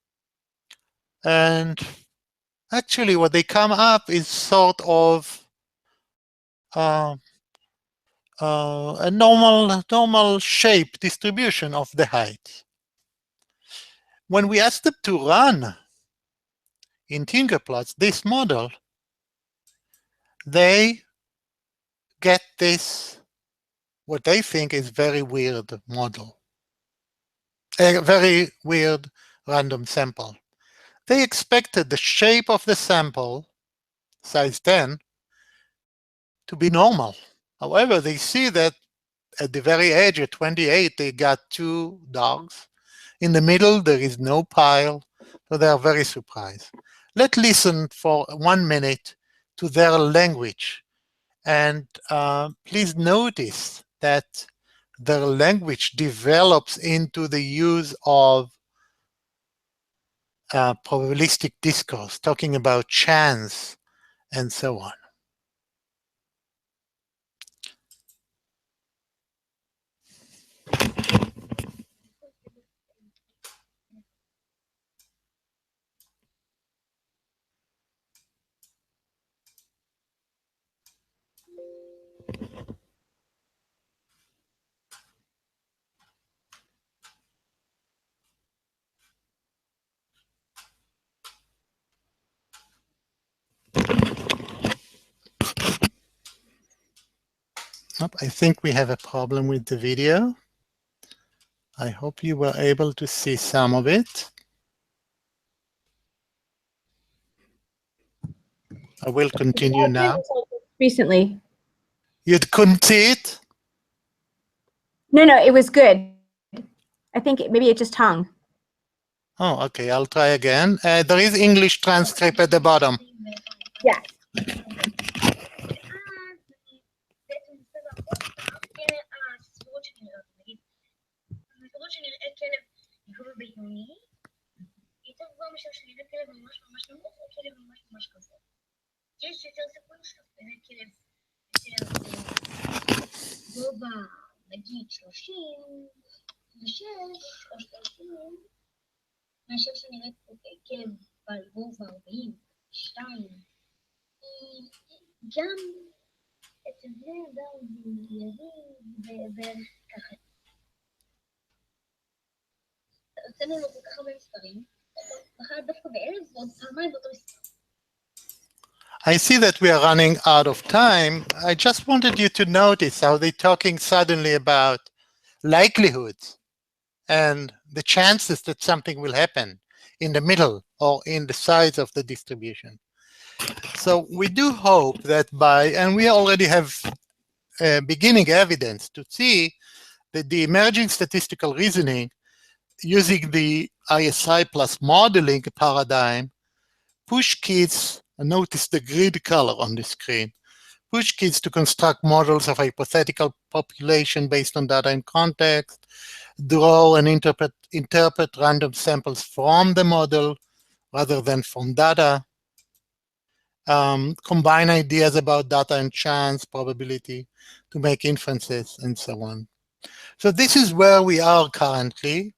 S3: And actually what they come up is sort of a normal shape distribution of the height. When we ask them to run in Tinkerplots this model, they get this, what they think is very weird model, a very weird random sample. They expected the shape of the sample, size 10, to be normal. However, they see that at the very edge, at 28, they got 2 dogs. In the middle, there is no pile, so they are very surprised. Let's listen for 1 minute to their language. And please notice that their language develops into the use of probabilistic discourse, talking about chance and so on. I think we have a problem with the video. I hope you were able to see some of it. I will continue now.
S2: Recently.
S3: You couldn't see it?
S2: No, it was good. I think maybe it just hung.
S3: Oh, okay, I'll try again. There is English transcript at the bottom.
S2: Yeah.
S4: נגיד 36 או 30, מאשר שנראית כלב בעל גובה 42. גם אצל בני אדם וילדים בערך ככה. הוצאנו לו כל כך הרבה מספרים, ואחר דווקא בערב ועוד פעמיים באותו מספר.
S3: I see that we are running out of time. I just wanted you to notice how they're talking suddenly about likelihoods and the chances that something will happen in the middle or in the size of the distribution. So we do hope that and we already have beginning evidence to see that the emerging statistical reasoning using the ISI plus modeling paradigm push kids, notice the grid color on the screen, push kids to construct models of hypothetical population based on data in context, draw and interpret random samples from the model rather than from data, combine ideas about data and chance, probability to make inferences, and so on. So this is where we are currently,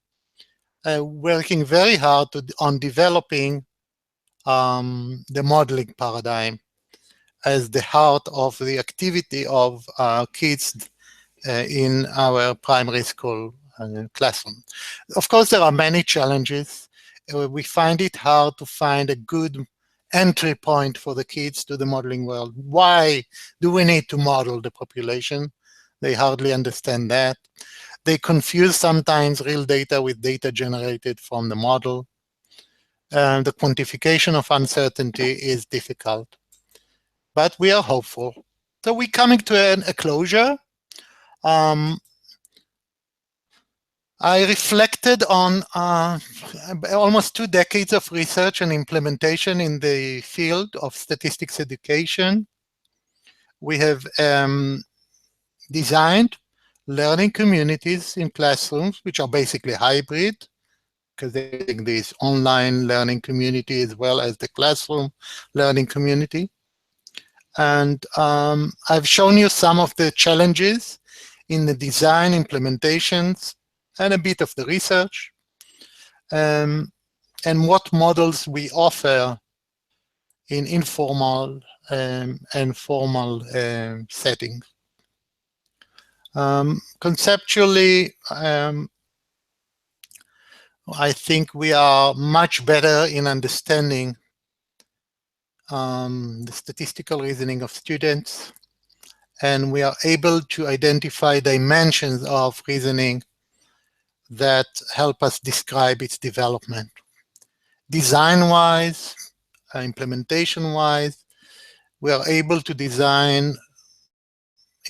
S3: working very hard on developing the modeling paradigm as the heart of the activity of kids in our primary school classroom. Of course, there are many challenges. We find it hard to find a good entry point for the kids to the modeling world. Why do we need to model the population? They hardly understand that. They confuse sometimes real data with data generated from the model. The quantification of uncertainty is difficult, but we are hopeful. So we're coming to a closure. I reflected on almost 2 decades of research and implementation in the field of statistics education. We have designed learning communities in classrooms, which are basically hybrid, because they're using this online learning community as well as the classroom learning community. And I've shown you some of the challenges in the design, implementations, and a bit of the research, and what models we offer in informal and formal settings. Conceptually, I think we are much better in understanding the statistical reasoning of students, and we are able to identify dimensions of reasoning that help us describe its development. Design-wise, implementation-wise, we are able to design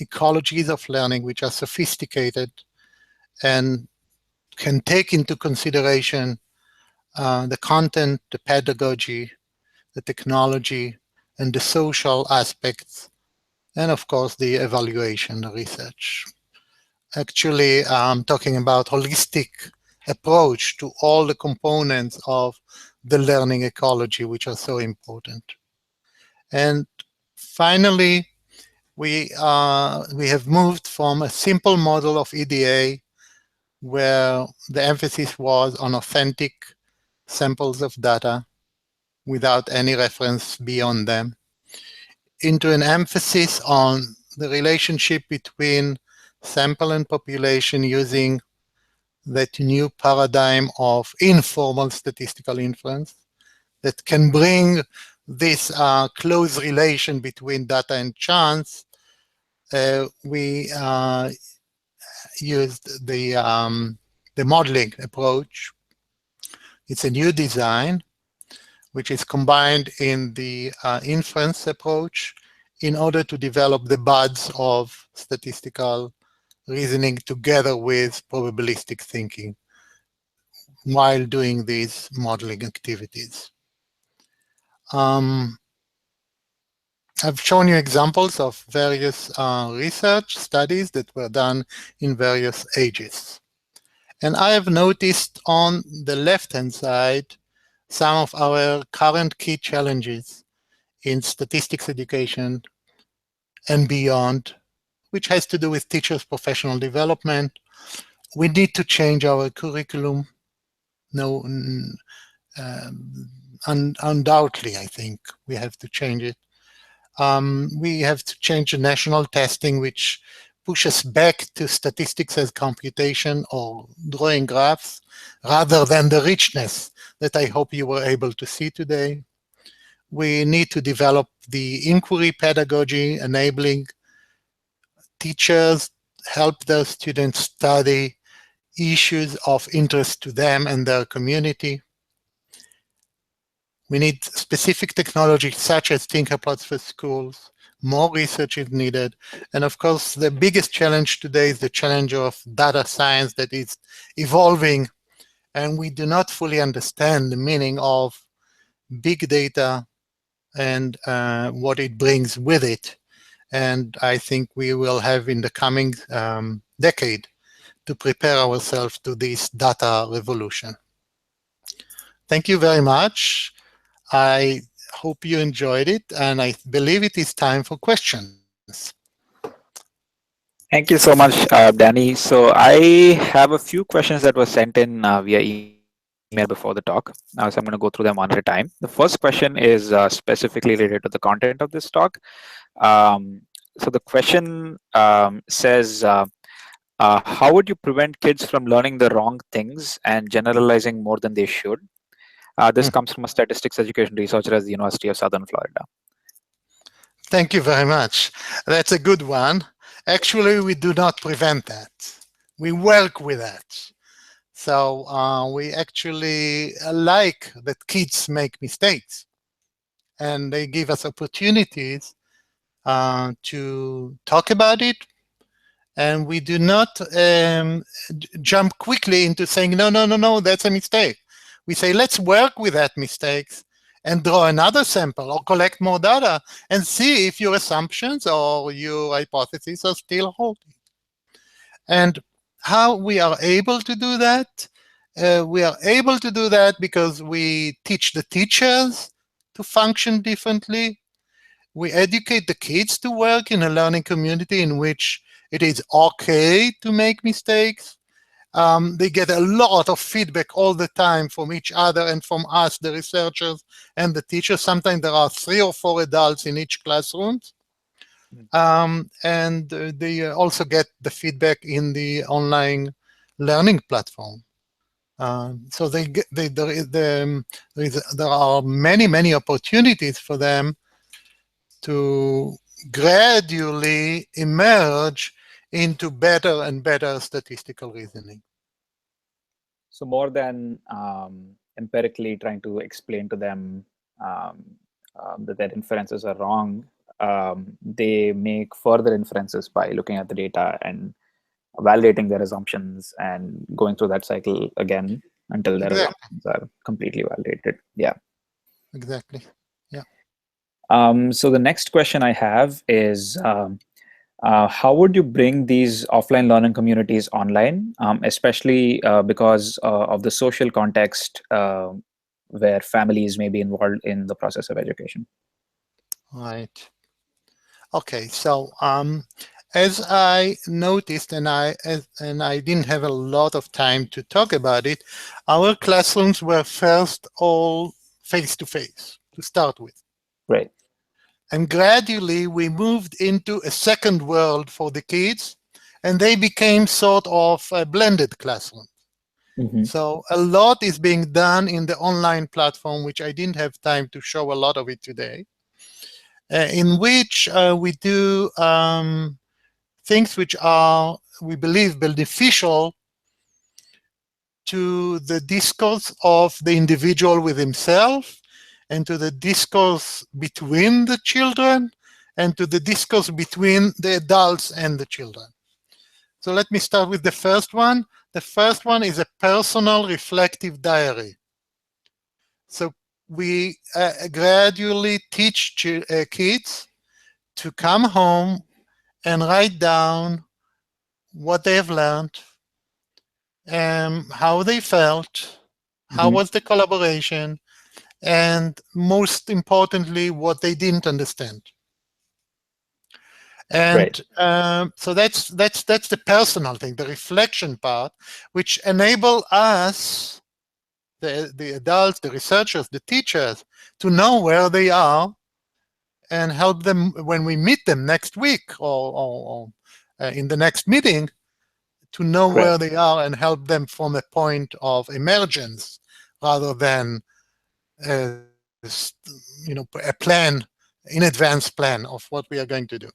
S3: ecologies of learning which are sophisticated and can take into consideration the content, the pedagogy, the technology, and the social aspects, and of course the evaluation, the research. Actually, I'm talking about holistic approach to all the components of the learning ecology, which are so important. And finally, we have moved from a simple model of EDA where the emphasis was on authentic samples of data without any reference beyond them, into an emphasis on the relationship between sample and population using that new paradigm of informal statistical inference that can bring this close relation between data and chance. We used the modeling approach. It's a new design which is combined in the inference approach in order to develop the buds of statistical reasoning together with probabilistic thinking while doing these modeling activities. I've shown you examples of various research studies that were done in various ages. And I have noticed on the left-hand side some of our current key challenges in statistics education and beyond, which has to do with teachers' professional development. We need to change our curriculum. No, undoubtedly, I think we have to change it. We have to change the national testing, which pushes back to statistics as computation or drawing graphs, rather than the richness that I hope you were able to see today. We need to develop the inquiry pedagogy, enabling teachers help their students study issues of interest to them and their community. We need specific technology such as Tinkerplots for schools. More research is needed. And of course, the biggest challenge today is the challenge of data science that is evolving. And we do not fully understand the meaning of big data and what it brings with it. And I think we will have in the coming decade to prepare ourselves to this data revolution. Thank you very much. I hope you enjoyed it, and I believe it is time for questions.
S1: Thank you so much, Dani. So I have a few questions that were sent in via email before the talk. So I'm going to go through them one at a time. The first question is specifically related to the content of this talk. So the question says, how would you prevent kids from learning the wrong things and generalizing more than they should? This comes from a statistics education researcher at the University of Southern Florida.
S3: Thank you very much. That's a good one. Actually, we do not prevent that. We work with that. So we actually like that kids make mistakes, and they give us opportunities to talk about it. And we do not jump quickly into saying, no, that's a mistake. We say, let's work with that mistakes and draw another sample or collect more data and see if your assumptions or your hypotheses are still holding. And how we are able to do that? We are able to do that because we teach the teachers to function differently. We educate the kids to work in a learning community in which it is okay to make mistakes. They get a lot of feedback all the time from each other and from us, the researchers and the teachers. Sometimes there are 3 or 4 adults in each classroom. And they also get the feedback in the online learning platform. So there are many opportunities for them to gradually emerge into better and better statistical reasoning.
S1: So more than empirically trying to explain to them that their inferences are wrong, they make further inferences by looking at the data and validating their assumptions and going through that cycle again until their assumptions are completely validated. Yeah.
S3: Exactly. Yeah.
S1: So the next question I have is, how would you bring these offline learning communities online, especially because of the social context where families may be involved in the process of education?
S3: Right. Okay. So as I noticed, and I didn't have a lot of time to talk about it, our classrooms were first all face-to-face to start with.
S1: Right.
S3: And gradually we moved into a second world for the kids, and they became sort of a blended classroom.
S1: Mm-hmm.
S3: So a lot is being done in the online platform, which I didn't have time to show a lot of it today, in which we do things which are, we believe, beneficial to the discourse of the individual with himself, and to the discourse between the children, and to the discourse between the adults and the children. So let me start with the first one. The first one is a personal reflective diary. So we gradually teach kids to come home and write down what they have learned, how they felt, how was the collaboration, and most importantly, what they didn't understand. And so that's the personal thing, the reflection part, which enable us, the adults, the researchers, the teachers, to know where they are and help them when we meet them next week or in the next meeting, to know where they are and help them from a point of emergence rather than a plan, in advance plan of what we are going to do.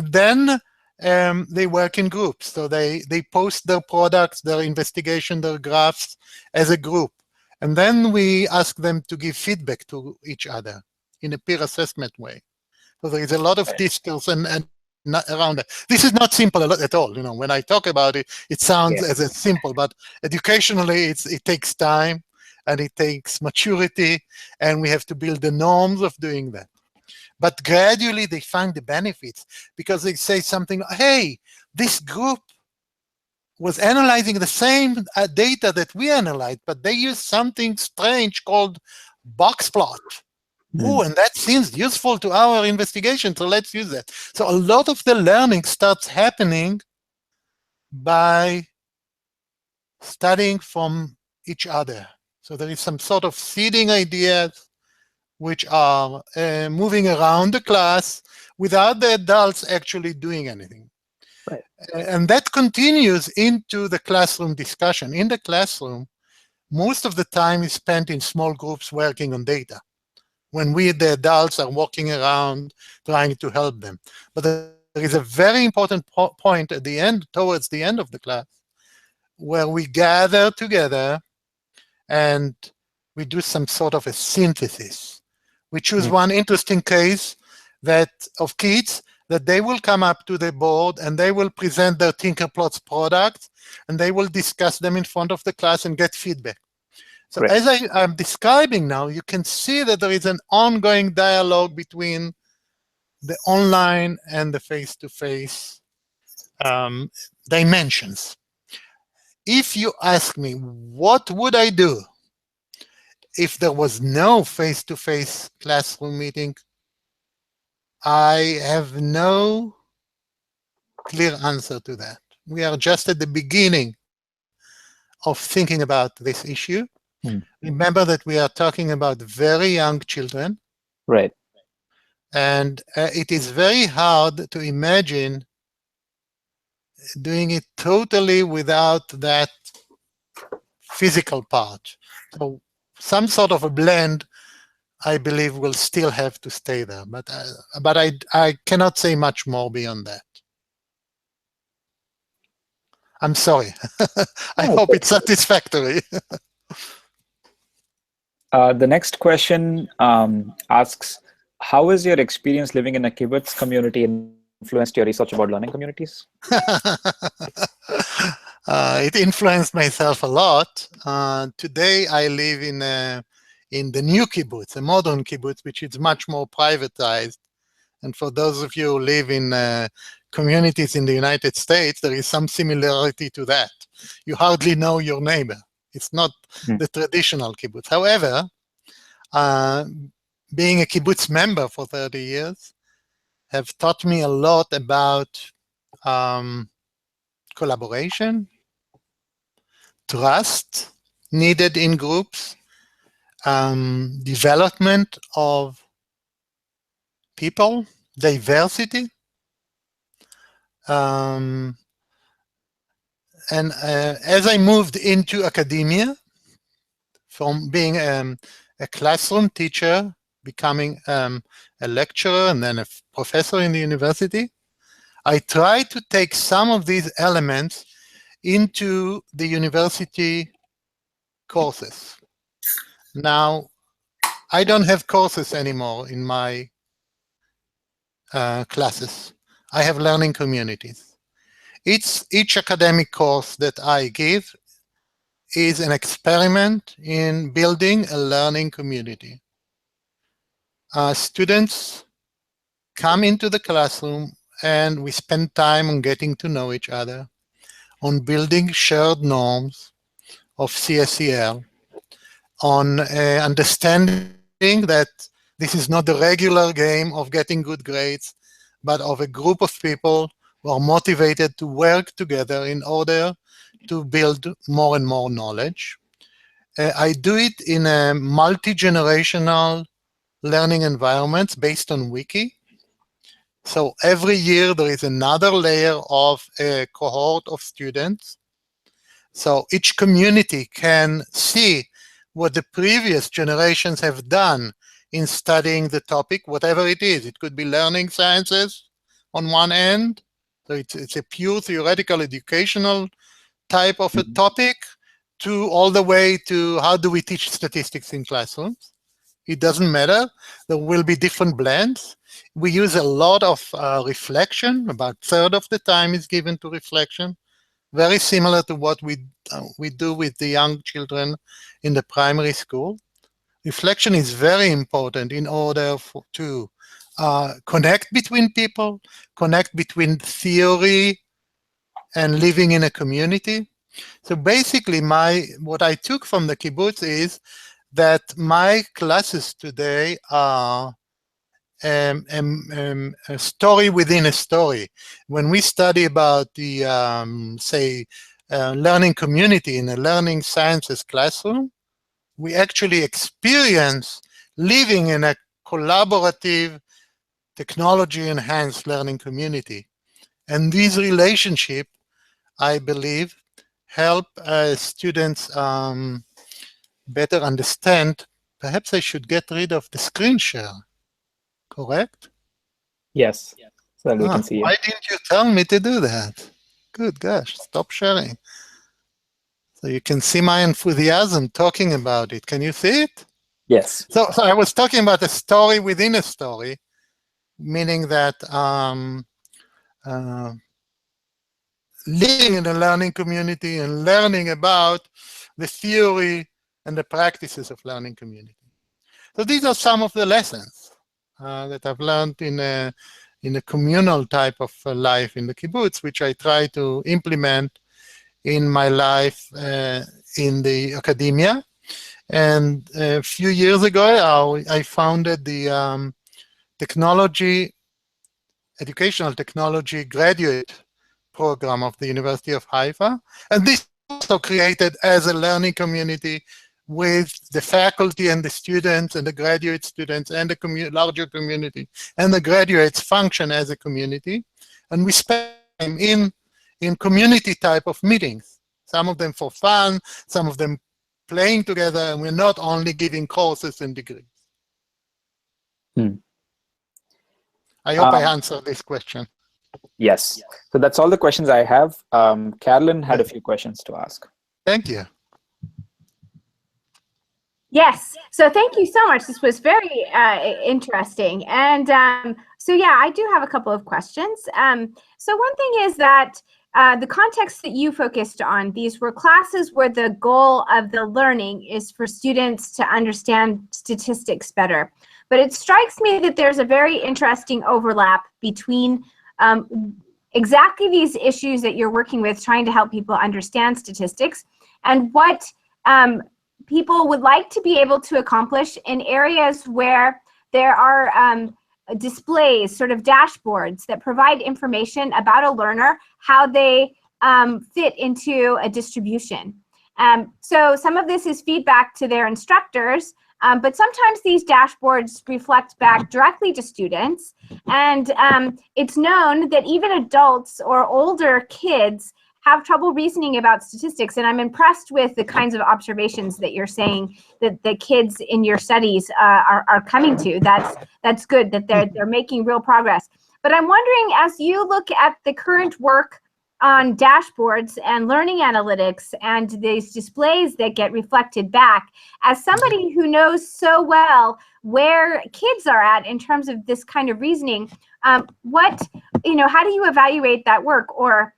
S3: Then they work in groups. So they post their products, their investigation, their graphs as a group. And then we ask them to give feedback to each other in a peer assessment way. So there is a lot of discourse and around it. This is not simple at all. You know, when I talk about it, it sounds as a simple, but educationally it takes time and it takes maturity, and we have to build the norms of doing that. But gradually they find the benefits because they say something, hey, this group was analyzing the same data that we analyzed, but they used something strange called box plot. Oh, and that seems useful to our investigation, so let's use that. So a lot of the learning starts happening by studying from each other. So there is some sort of seeding ideas which are moving around the class without the adults actually doing anything.
S1: Right.
S3: And that continues into the classroom discussion. In the classroom, most of the time is spent in small groups working on data, when we, the adults, are walking around trying to help them. But there is a very important point at the end, towards the end of the class, where we gather together and we do some sort of a synthesis. We choose one interesting case of kids that they will come up to the board and they will present their Tinkerplots products and they will discuss them in front of the class and get feedback. So as I'm describing now, you can see that there is an ongoing dialogue between the online and the face-to-face dimensions. If you ask me, what would I do if there was no face-to-face classroom meeting, I have no clear answer to that. We are just at the beginning of thinking about this issue. Remember that we are talking about very young children.
S1: Right.
S3: And it is very hard to imagine doing it totally without that physical part. So some sort of a blend, I believe, will still have to stay there. But I cannot say much more beyond that. I'm sorry. I hope it's satisfactory.
S1: The next question asks, How has your experience living in a kibbutz community influenced your research about learning communities?
S3: It influenced myself a lot. Today, I live in the new kibbutz, a modern kibbutz, which is much more privatized. And for those of you who live in communities in the United States, there is some similarity to that. You hardly know your neighbor. It's not the traditional kibbutz. However, being a kibbutz member for 30 years have taught me a lot about collaboration, trust needed in groups, development of people, diversity, and as I moved into academia, from being a classroom teacher, becoming a lecturer and then a professor in the university, I tried to take some of these elements into the university courses. Now, I don't have courses anymore in my classes. I have learning communities. Each academic course that I give is an experiment in building a learning community. Students come into the classroom and we spend time on getting to know each other, on building shared norms of CSEL, on understanding that this is not the regular game of getting good grades, but of a group of people who are motivated to work together in order to build more and more knowledge. I do it in a multi-generational learning environment based on Wiki. So every year there is another layer of a cohort of students. So each community can see what the previous generations have done in studying the topic, whatever it is. It could be learning sciences on one end. So it's a pure theoretical educational type of a topic, to all the way to how do we teach statistics in classrooms. It doesn't matter. There will be different blends. We use a lot of reflection. About a third of the time is given to reflection. Very similar to what we do with the young children in the primary school. Reflection is very important in order to connect between people, connect between theory and living in a community. So basically, what I took from the kibbutz is that my classes today are a story within a story. When we study about the, say, learning community in a learning sciences classroom, we actually experience living in a collaborative, technology-enhanced learning community. And these relationships, I believe, help students better understand. Perhaps I should get rid of the screen share, correct?
S1: Yes, so that we can see you.
S3: Why didn't you tell me to do that? Good gosh, stop sharing. So you can see my enthusiasm talking about it. Can you see it?
S1: Yes.
S3: So I was talking about a story within a story, meaning that living in a learning community and learning about the theory and the practices of learning community. So these are some of the lessons that I've learned in a communal type of life in the kibbutz, which I try to implement in my life in the academia. And a few years ago, I founded the educational technology graduate program of the University of Haifa. And this also created as a learning community with the faculty and the students and the graduate students and the larger community, and the graduates function as a community. And we spend time in community type of meetings, some of them for fun, some of them playing together, and we're not only giving courses and degrees. I hope I answered this question.
S1: Yes. So that's all the questions I have. Carolyn had a few questions to ask.
S3: Thank you.
S2: Yes. So thank you so much. This was very interesting. And so, yeah, I do have a couple of questions. So one thing is that the context that you focused on, these were classes where the goal of the learning is for students to understand statistics better. But it strikes me that there's a very interesting overlap between exactly these issues that you're working with, trying to help people understand statistics, and what people would like to be able to accomplish in areas where there are displays, sort of dashboards that provide information about a learner, how they fit into a distribution. So some of this is feedback to their instructors, but sometimes these dashboards reflect back directly to students. And it's known that even adults or older kids have trouble reasoning about statistics, and I'm impressed with the kinds of observations that you're saying that the kids in your studies are coming to. That's good that they're making real progress. But I'm wondering, as you look at the current work on dashboards and learning analytics and these displays that get reflected back, as somebody who knows so well where kids are at in terms of this kind of reasoning, how do you evaluate that work? Or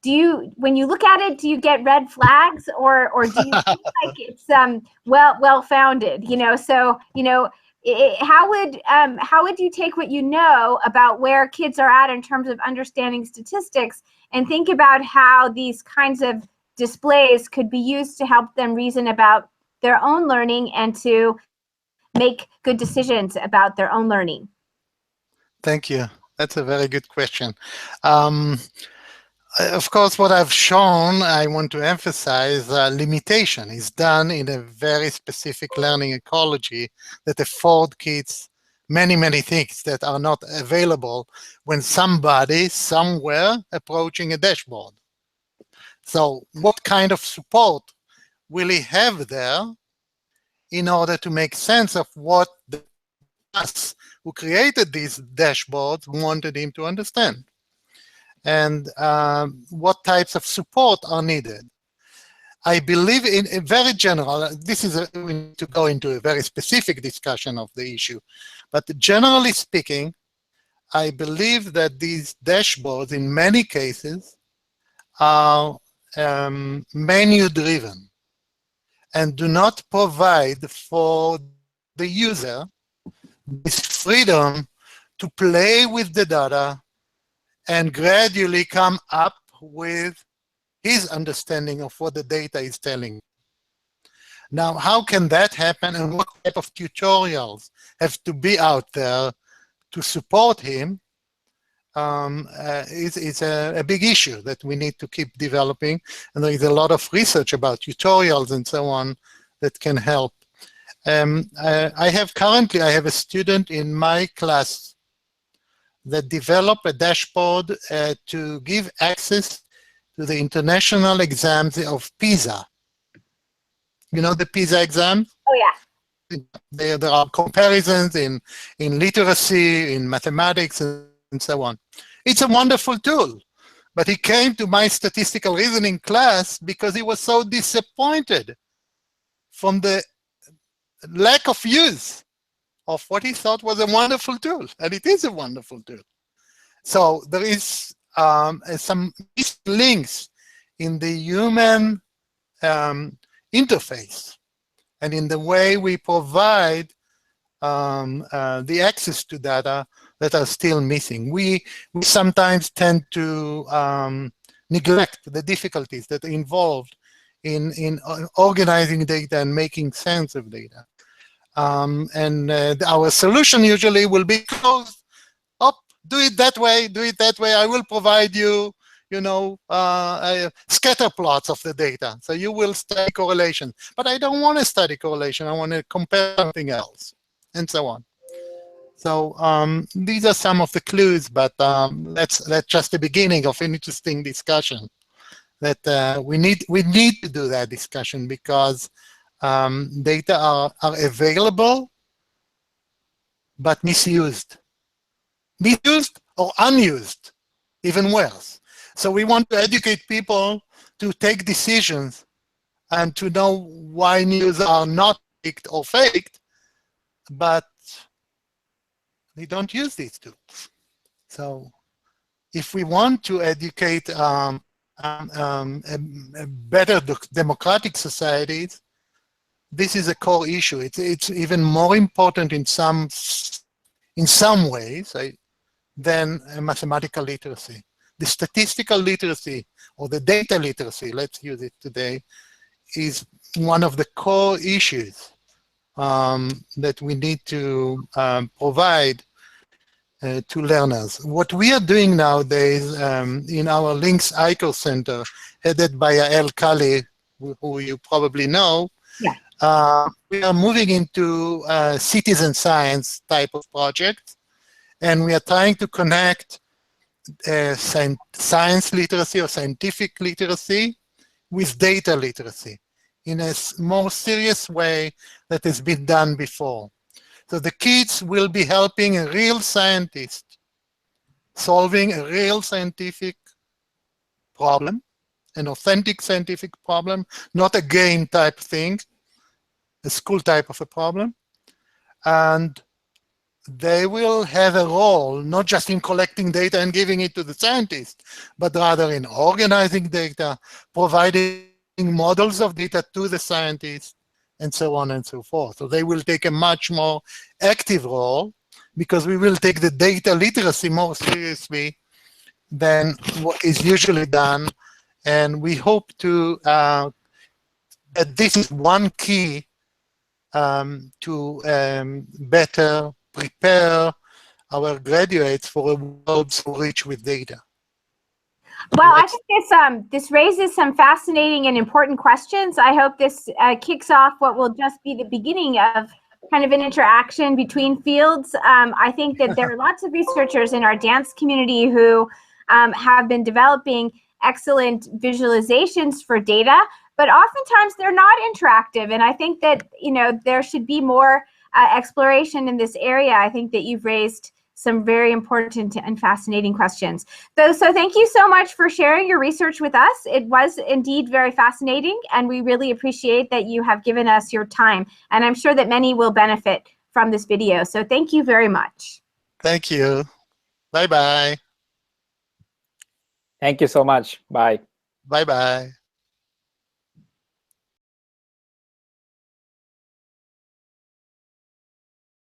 S2: do you, when you look at it, do you get red flags, or do you feel like it's well founded? How would you take what you know about where kids are at in terms of understanding statistics and think about how these kinds of displays could be used to help them reason about their own learning and to make good decisions about their own learning?
S3: Thank you. That's a very good question. Of course, what I've shown, I want to emphasize, limitation is done in a very specific learning ecology that afford kids many, many things that are not available when somebody somewhere approaching a dashboard. So what kind of support will he have there in order to make sense of what us who created these dashboards wanted him to understand? And what types of support are needed? I believe in a very general, we need to go into a very specific discussion of the issue, but generally speaking, I believe that these dashboards in many cases are menu-driven and do not provide for the user this freedom to play with the data and gradually come up with his understanding of what the data is telling. Now, how can that happen, and what type of tutorials have to be out there to support him is a big issue that we need to keep developing, and there is a lot of research about tutorials and so on that can help. I have a student in my class that developed a dashboard to give access to the international exams of PISA. You know the PISA exam?
S2: Oh, yeah.
S3: There are comparisons in literacy, in mathematics, and so on. It's a wonderful tool. But he came to my statistical reasoning class because he was so disappointed from the lack of use of what he thought was a wonderful tool. And it is a wonderful tool. So there is some missed links in the human interface and in the way we provide the access to data that are still missing. We sometimes tend to neglect the difficulties that are involved in organizing data and making sense of data. Our solution usually will be closed. Do it that way, do it that way. I will provide you, scatter plots of the data. So you will study correlation. But I don't want to study correlation. I want to compare something else, and so on. So these are some of the clues, but that's just the beginning of an interesting discussion. That we need to do that discussion because data are available, but misused. Misused or unused, even worse. So we want to educate people to take decisions and to know why news are not faked or faked, but they don't use these tools. So if we want to educate a better democratic societies, this is a core issue. It's even more important in some ways than mathematical literacy. The statistical literacy or the data literacy, let's use it today, is one of the core issues that we need to provide to learners. What we are doing nowadays in our Links ICO Center, headed by Yael Kali, who you probably know,
S2: Yeah.
S3: we are moving into citizen science type of project, and we are trying to connect science literacy or scientific literacy with data literacy in a more serious way that has been done before. So the kids will be helping a real scientist solving a real scientific problem, an authentic scientific problem, not a game type thing, a school type of a problem. And they will have a role, not just in collecting data and giving it to the scientist, but rather in organizing data, providing models of data to the scientist, and so on and so forth. So they will take a much more active role because we will take the data literacy more seriously than what is usually done. And we hope to that this is one key to better prepare our graduates for a world so rich with data.
S2: Well, I think this raises some fascinating and important questions. I hope this kicks off what will just be the beginning of kind of an interaction between fields. I think that there are lots of researchers in our dance community who have been developing excellent visualizations for data, but oftentimes they're not interactive. And I think that, you know, there should be more exploration in this area. I think that you've raised some very important and fascinating questions. So thank you so much for sharing your research with us. It was indeed very fascinating, and we really appreciate that you have given us your time. And I'm sure that many will benefit from this video. So thank you very much.
S3: Thank you. Bye-bye.
S1: Thank you so much. Bye.
S3: Bye-bye.